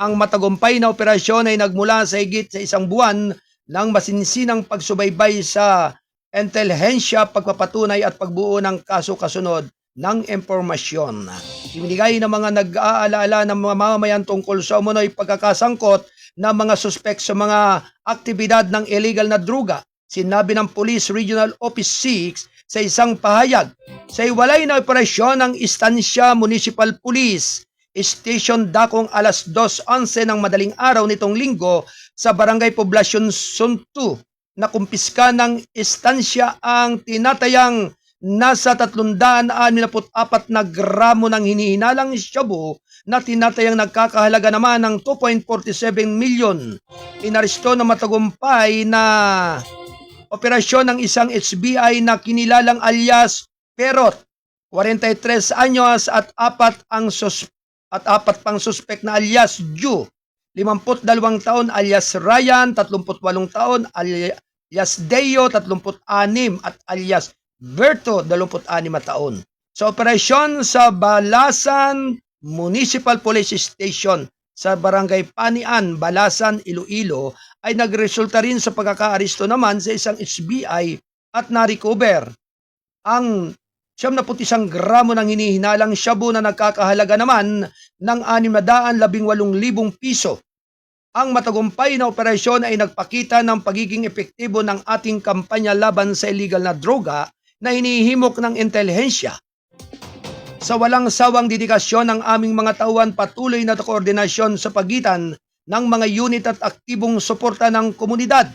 Ang matagumpay na operasyon ay nagmula sa higit sa isang buwan ng masinsinang pagsubaybay sa intelihensya, pagpapatunay at pagbuo ng kaso kasunod ng impormasyon. Ibinigay ng mga nag-aalaala ng mga mamamayan tungkol sa umunoy pagkakasangkot ng mga suspek sa mga aktibidad ng illegal na droga. Sinabi ng Police Regional Office 6 sa isang pahayag, sa iwalay na operasyon ng Estancia Municipal Police Station dakong alas 2:11 ng madaling araw nitong linggo sa Barangay Poblacion Zone 2, na kumpiska ng estansya ang tinatayang nasa 364 na gramo ng hinihinalang shabu na tinatayang nagkakahalaga naman ng 2.47 milyon. Inaresto na matagumpay na operasyon ng isang HBI na kinilalang alias Perot, 43 anyos at apat pang suspek na alias Ju, 52 taon alias Ryan, 38 taon alias Deo, 36 at alias Berto, 26 taon. Sa operasyon sa Balasan Municipal Police Station sa Barangay Panian, Balasan, Iloilo ay nagresulta rin sa pagkakaaresto naman sa isang HBI at na-recover ang 71 gramo ng hinihinalang shabu na nagkakahalaga naman ng 618,000 piso. Ang matagumpay na operasyon ay nagpakita ng pagiging epektibo ng ating kampanya laban sa illegal na droga na hinihimok ng intelihensya. Sa walang sawang dedikasyon ng aming mga tauhan, patuloy na koordinasyon sa pagitan ng mga unit at aktibong suporta ng komunidad,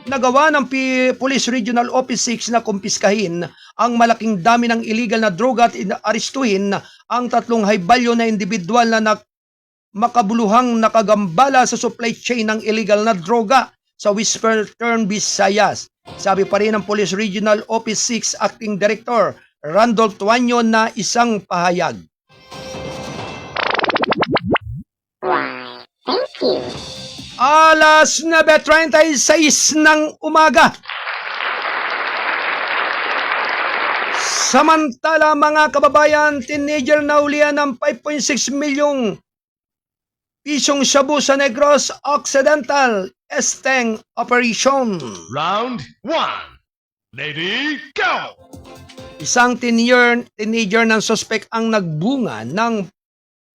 nagawa ng Police Regional Office 6 na kumpiskahin ang malaking dami ng illegal na droga at arestuhin ang 3 high value na individual na makabuluhang nakagambala sa supply chain ng illegal na droga sa Western Visayas. Sabi pa rin ng Police Regional Office 6 Acting Director Randolph Tuanyo na isang pahayag. Why, thank you. Alas 9:36 ng umaga. Samantala mga kababayan, teenager na ulian ng 5.6 milyong pisong shabu sa Negros Occidental Esteng Operation. Round 1. Lady, go! Isang teenager ng suspek ang nagbunga ng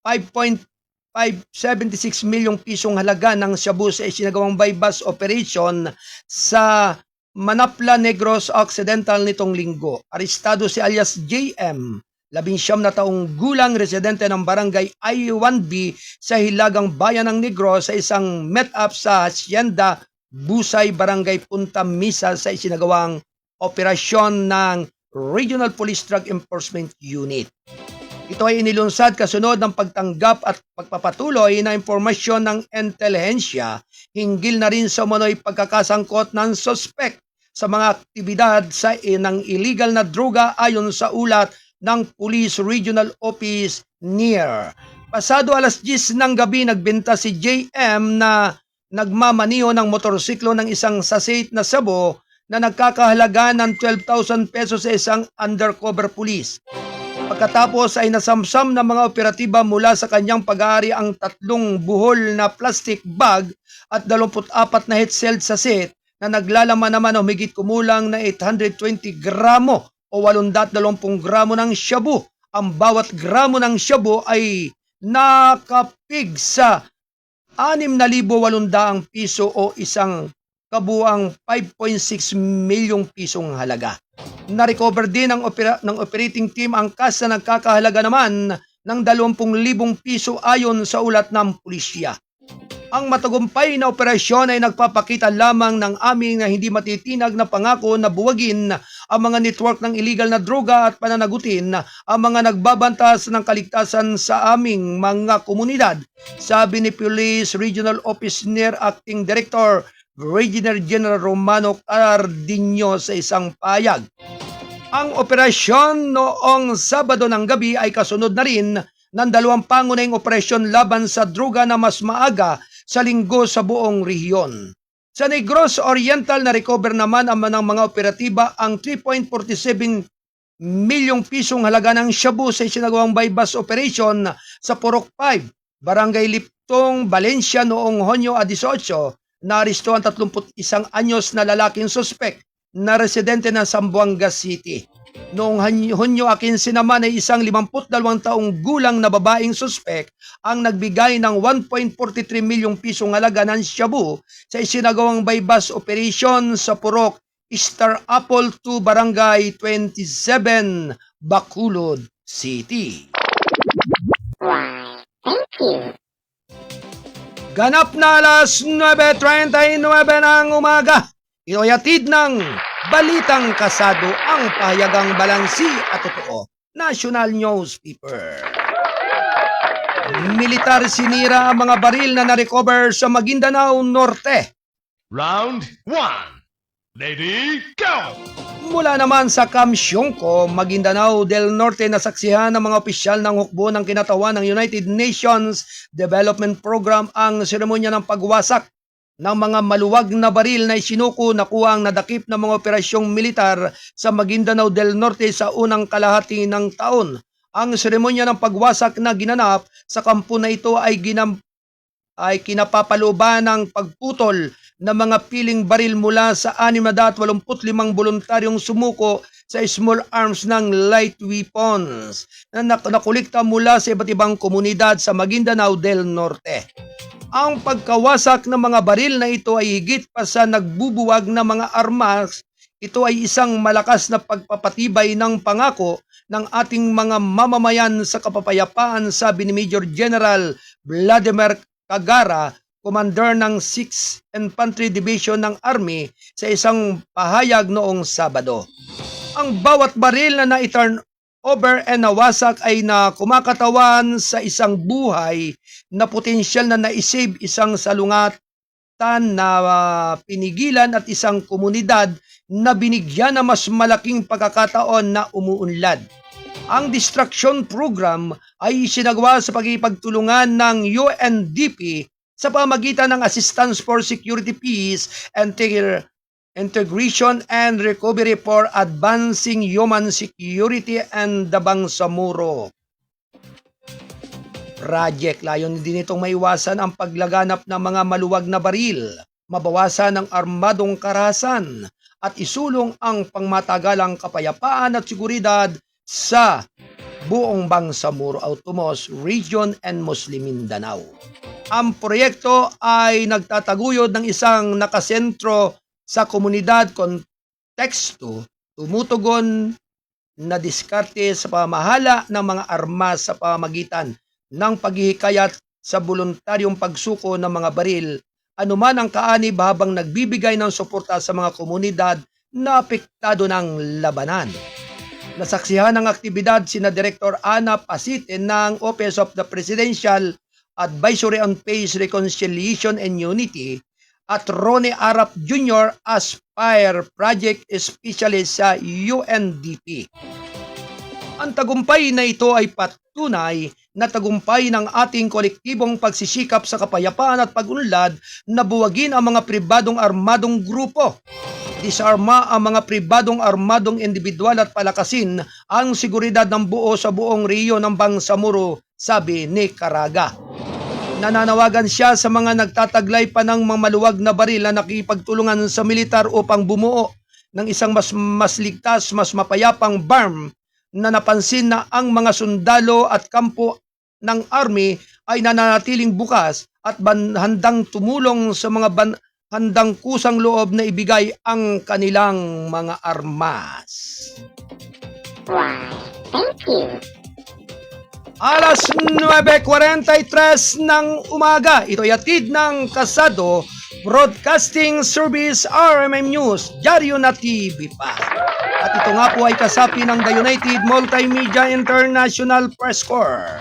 5.576 milyong pisong halaga ng shabu sa isinagawang bypass operation sa Manapla, Negros Occidental nitong linggo. Arestado si alias JM, 19 na taong gulang, residente ng barangay I1B sa Hilagang Bayan ng Negros sa isang meet-up sa Hacienda Busay, Barangay Punta Misa sa isinagawang operasyon ng Regional Police Drug Enforcement Unit. Ito ay inilunsad kasunod ng pagtanggap at pagpapatuloy na impormasyon ng intelihensya hinggil na rin sa umano'y pagkakasangkot ng suspek sa mga aktibidad ng illegal na droga ayon sa ulat ng Police Regional Office NEAR. Pasado alas 10 ng gabi, nagbenta si JM na nagmamaniho ng motorsiklo ng isang sachet na sabo na nagkakahalaga ng 12,000 pesos sa isang undercover police. Pagkatapos ay nasamsam ng mga operatiba mula sa kanyang pag-aari ang 3 buhol na plastic bag at 24 na head-sealed sachet na naglalaman naman ng higit kumulang na 820 gramo o 820 gramo ng shabu. Ang bawat gramo ng shabu ay nakapig sa 6,800 piso o isang kabuang 5.6 milyong pisong halaga. Na-recover din ng operating team ang cash na nagkakahalaga naman ng 20,000 piso ayon sa ulat ng pulisya. Ang matagumpay na operasyon ay nagpapakita lamang ng aming na hindi matitinag na pangako na buwagin ang mga network ng illegal na droga at pananagutin ang mga nagbabantas ng kaligtasan sa aming mga komunidad, sabi ni Police Regional Office NEAR Acting Director Brigadier General Romano Cardinho sa isang payag. Ang operasyon noong Sabado ng gabi ay kasunod na rin ng dalawang pangunahing operasyon laban sa droga na mas maaga sa linggo sa buong rehiyon. Sa Negros Oriental na recover naman ang ng mga operatiba ang 3.47 milyong pisong halaga ng shabu sa isinagawang bypass operation sa Purok 5, Barangay Liptong, Valencia noong Hunyo 18. Naaresto ang 31 anyos na lalaking suspek na residente ng Zamboanga City. Noong Hunyo 15 naman ay isang 52 taong gulang na babaeng suspek ang nagbigay ng 1.43 milyong pisong halaga ng shabu sa isinagawang bypass operation sa Purok Star Apple 2 Barangay 27, Bacolod City. Why, thank you. Ganap na alas 9:39 ng umaga. Ito'y hatid ng Balitang Kasado, ang pahayagang balansi at totoo. National Newspaper. Militar sinira ang mga baril na narecover sa Maguindanao Norte. Round 1. Lady, go! Mula naman sa Kamsyongko, Maguindanao del Norte, nasaksihan ng mga opisyal ng hukbo ng kinatawan ng United Nations Development Program ang seremonya ng pagwasak ng mga maluwag na baril na isinuko na kuha ang nadakip ng mga operasyong militar sa Maguindanao del Norte sa unang kalahati ng taon. Ang seremonya ng pagwasak na ginanap sa kampo na ito ay kinapapalooban ng pagputol ng mga piling baril mula sa 685 voluntaryong sumuko sa small arms ng light weapons na nakulikta mula sa iba't ibang komunidad sa Maguindanao del Norte. Ang pagkawasak ng mga baril na ito ay higit pa sa nagbubuwag na mga armas. Ito ay isang malakas na pagpapatibay ng pangako ng ating mga mamamayan sa kapapayapaan, sabi ni Major General Vladimir Cagara, Commander ng 6th Infantry Division ng Army, sa isang pahayag noong Sabado. Ang bawat baril na na-turn over and nawasak ay na kumakatawan sa isang buhay na potensyal na naisave, isang salungatan na pinigilan at isang komunidad na binigyan ng mas malaking pagkakataon na umuunlad. Ang Distraction Program ay sinagawa sa pagkipagtulungan ng UNDP sa pamagitan ng Assistance for Security, Peace, and Integration and Recovery for Advancing Human Security and the Bangsamoro Project. Layon din itong maiwasan ang paglaganap ng mga maluwag na baril, mabawasan ang armadong karahasan, at isulong ang pangmatagalang kapayapaan at seguridad sa buong Bangsamoro Autonomous Region and Muslim Mindanao. Ang proyekto ay nagtataguyod ng isang nakasentro sa komunidad konteksto, tumutugon na diskarte sa pamahala ng mga armas sa pamagitan ng paghihikayat sa voluntaryong pagsuko ng mga baril, anuman ang kaanib, habang nagbibigay ng suporta sa mga komunidad na apektado ng labanan. Nasaksihan ng aktibidad sina Director Ana Pasite ng Office of the Presidential Advisory on Peace, Reconciliation and Unity at Ronnie Arap Jr. Aspire Project Specialist sa UNDP. Ang tagumpay na ito ay patunay na tagumpay ng ating kolektibong pagsisikap sa kapayapaan at pag-unlad na buwagin ang mga pribadong armadong grupo, disarma ang mga pribadong armadong individual at palakasin ang seguridad ng buo sa buong rehiyon ng Bangsamoro, sabi ni Caraga. Nananawagan siya sa mga nagtataglay pa ng mga maluwag na baril na nakipagtulungan sa militar upang bumuo ng isang mas ligtas, mas mapayapang BARM na napansin na ang mga sundalo at kampo ng Army ay nananatiling bukas at handang tumulong sa mga handang kusang loob na ibigay ang kanilang mga armas. Why, thank you. Alas 9:43 ng umaga, ito'y hatid ng Kasado Broadcasting Service RMM News, Dyaryo na TV pa. At ito nga po ay kasapi ng The United Multimedia International Press Corps.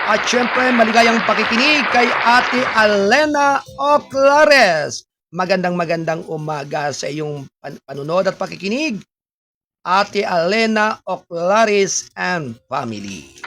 At syempre, maligayang pakikinig kay Ate Alena Oclares magandang umaga sa iyong panunod at pakikinig, Ate Alena Oclaris and family.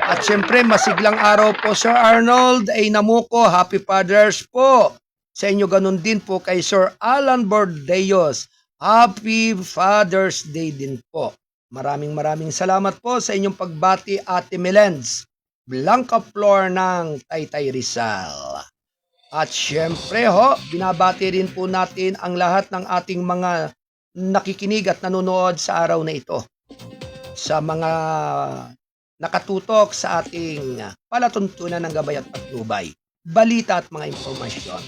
At syempre, masiglang araw po, Sir Arnold ay namuko. Happy Fathers po. Sa inyo ganun din po kay Sir Alan Bordeos. Happy Father's Day din po. Maraming salamat po sa inyong pagbati, Ate Melens Blanca Flor ng Taytay Rizal. At syempre binabati rin po natin ang lahat ng ating mga nakikinig at nanonood sa araw na ito. Sa mga nakatutok sa ating palatuntunan ng gabay at patnubay, balita at mga impormasyon.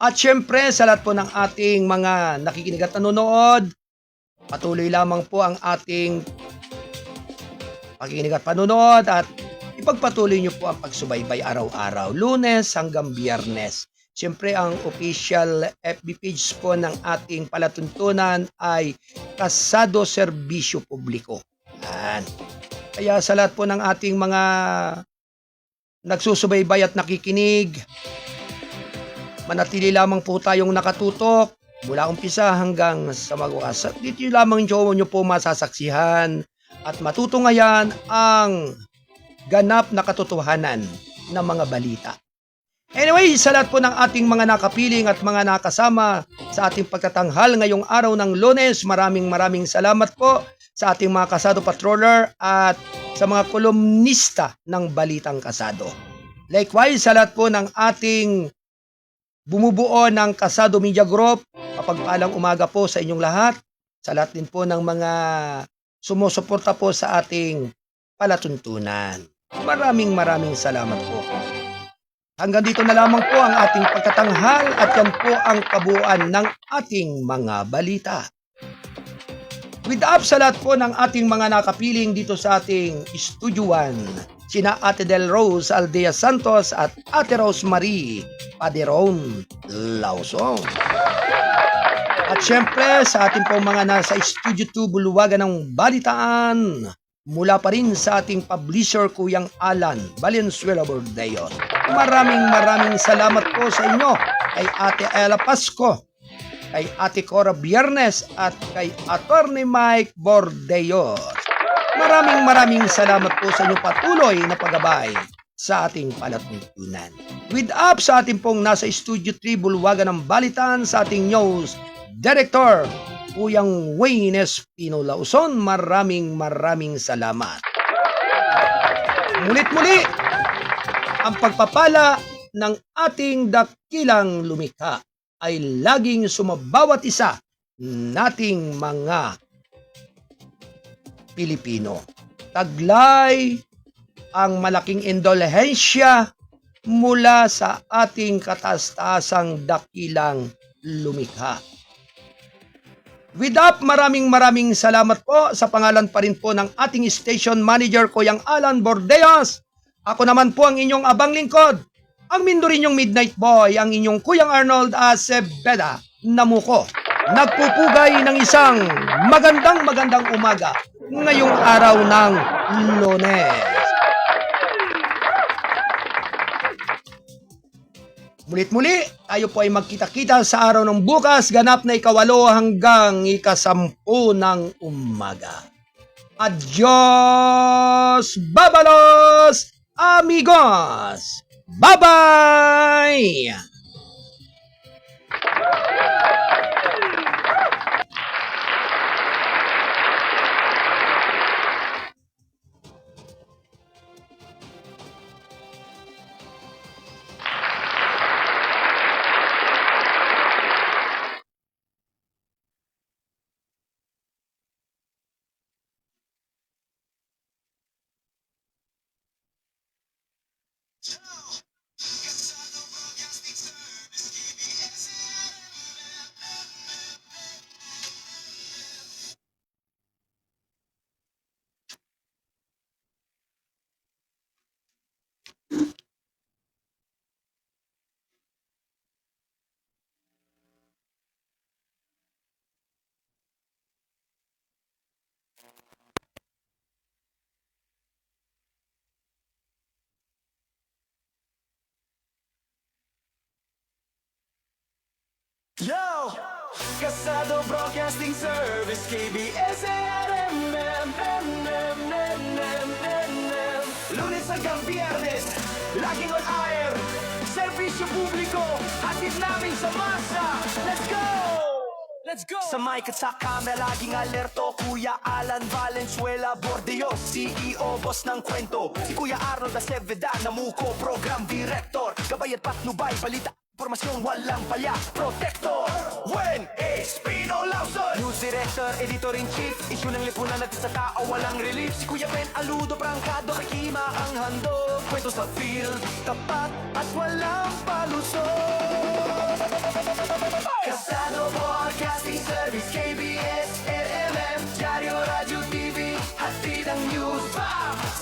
At syempre sa lahat po ng ating mga nakikinig at nanonood, patuloy lamang po ang ating pakikinig at panonood at ipagpatuloy niyo po ang pagsubaybay araw-araw, Lunes hanggang Biyernes. Siyempre, ang official FB page po ng ating palatuntunan ay Kasado Serbisyo Publiko. Yan. Kaya sa lahat po ng ating mga nagsusubaybay at nakikinig, manatili lamang po tayong nakatutok mula umpisa hanggang sa magwakas. Dito lamang niyo po masasaksihan at matutungayan ang ganap na katotohanan ng mga balita. Anyway, sa lahat po ng ating mga nakapiling at mga nakasama sa ating pagtatanghal ngayong araw ng Lunes, maraming salamat po sa ating mga kasado patroller at sa mga kolumnista ng Balitang Kasado. Likewise, sa lahat po ng ating bumubuo ng Kasado Media Group, mapagpalang umaga po sa inyong lahat. Sa lahat din po ng mga sumusuporta po sa ating palatuntunan. Maraming salamat po. Hanggang dito na lamang po ang ating pagtatanghal at yan po ang kabuuan ng ating mga balita. With up sa lahat po ng ating mga nakapiling dito sa ating Studio 1, sina Ate Del Rose Aldea Santos at Ate Rosemary Paderon Lausong. At syempre sa ating po mga nasa Studio 2 Buluwagan ng Balitaan, mula pa rin sa ating publisher Kuyang Alan Valenzuela Bordeos. Maraming salamat po sa inyo kay Ate Ella Pasco, kay Ate Cora Biernes at kay Attorney Mike Bordeos. Maraming salamat po sa inyong patuloy na paggabay sa ating palatuntunan. With up sa ating pong nasa Studio 3 Bulwagan ng Balitan sa ating news director Kuyang Wayne Espino Lauson, maraming salamat. Mulit-muli, ang pagpapala ng ating dakilang lumikha ay laging sumabawat isa nating mga Pilipino. Taglay ang malaking indulhensya mula sa ating kataas-taasang dakilang lumikha. With up, maraming salamat po sa pangalan pa rin po ng ating station manager, Kuyang Alan Bordeos. Ako naman po ang inyong abang lingkod, ang Mindorinyong Midnight Boy, ang inyong Kuyang Arnold Acebeda Namuko. Nagpupugay ng isang magandang umaga ngayong araw ng Lunes. Mulit-muli, tayo po ay magkita-kita sa araw ng bukas, ganap na 8 hanggang 10 ng umaga. Adios, babalos, amigos! Bye-bye! Yo! Kasado Broadcasting Service, KBS, ARMM, Lunes hanggang Biyernes, laging on air. Servisyo publiko, hatid namin sa masa. Let's go! Let's go! Sa mic at sa camera, laging alerto. Kuya Alan Valenzuela Bordeos, CEO, boss ng kwento. Si Kuya Arnold Aceveda, namuko, program director. Gabay at patnubay, balita, informasyon, walang palya, protector. When it's Pino Lawson, news director, editor-in-chief. Issue ng lipunan at sa tao, walang relief. Si Kuya Ben Aludo, prangkado, kikima ang handog. Kwento sa field, tapat at walang palusot. Kasado Broadcasting Service, KBS, RMM, Diario, Radyo, TV, hatid ang news.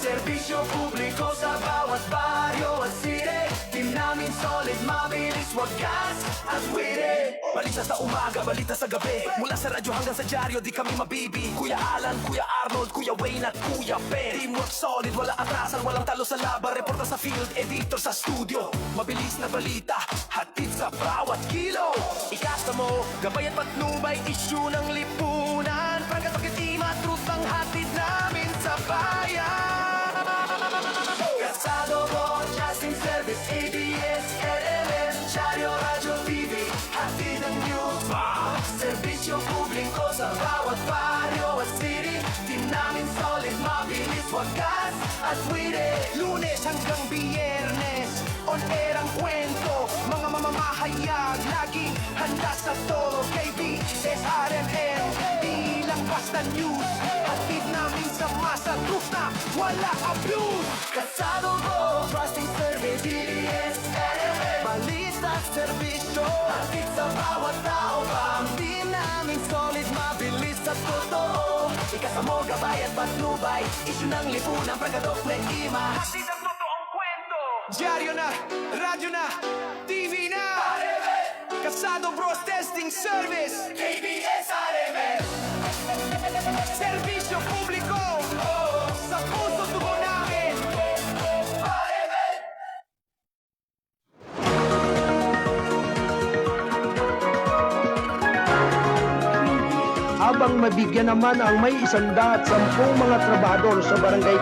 Serbisyo publiko sa bawat baryo at city. Team namin solid, mabilis, wagas at witty. Balita sa umaga, balita sa gabi. Mula sa radyo hanggang sa dyaryo, di kami mabibi. Kuya Alan, Kuya Arnold, Kuya Wayne at Kuya Ben. Teamwork solid, wala atrasan, walang talo sa laban. Reporter sa field, editor sa studio. Mabilis na balita, hatid sa bawat kilo. Ikasta mo, gabay at patnubay, issue ng lipunan. Pagkat pakitima, truth ang hatid namin sa bayan. Kasado Broadcasting Service, ABS, RMN, Diario, Radyo, TV, hatid ang news. Serbisyo publiko sa bawat baryo at city. Team namin solid, mabilis, wagas at witty. Lunes hanggang Biyernes, on air ang kwento. Mga mamamahayag, laging handa sa todo. KBS, RMN, di lang basta news. Hatid namin sa masa, truth na wala abuse. Kasado Broadcasting Service, DDS, RMN, balita at serbisyo, hatid sa bawat tao. Team namin solid, mabilis at totoo. Ikasamo, gabay at patnubay, issue ng lipunan, pragadok na ima. Hatid ang totoong kwento. Diaryo na, radyo na, TV na. Kasado Broadcasting Service, KBS, RMN. Serbisyo publiko, sa puso dugo namin. Habang mabigyan naman ang may 110 mga trabador sa barangay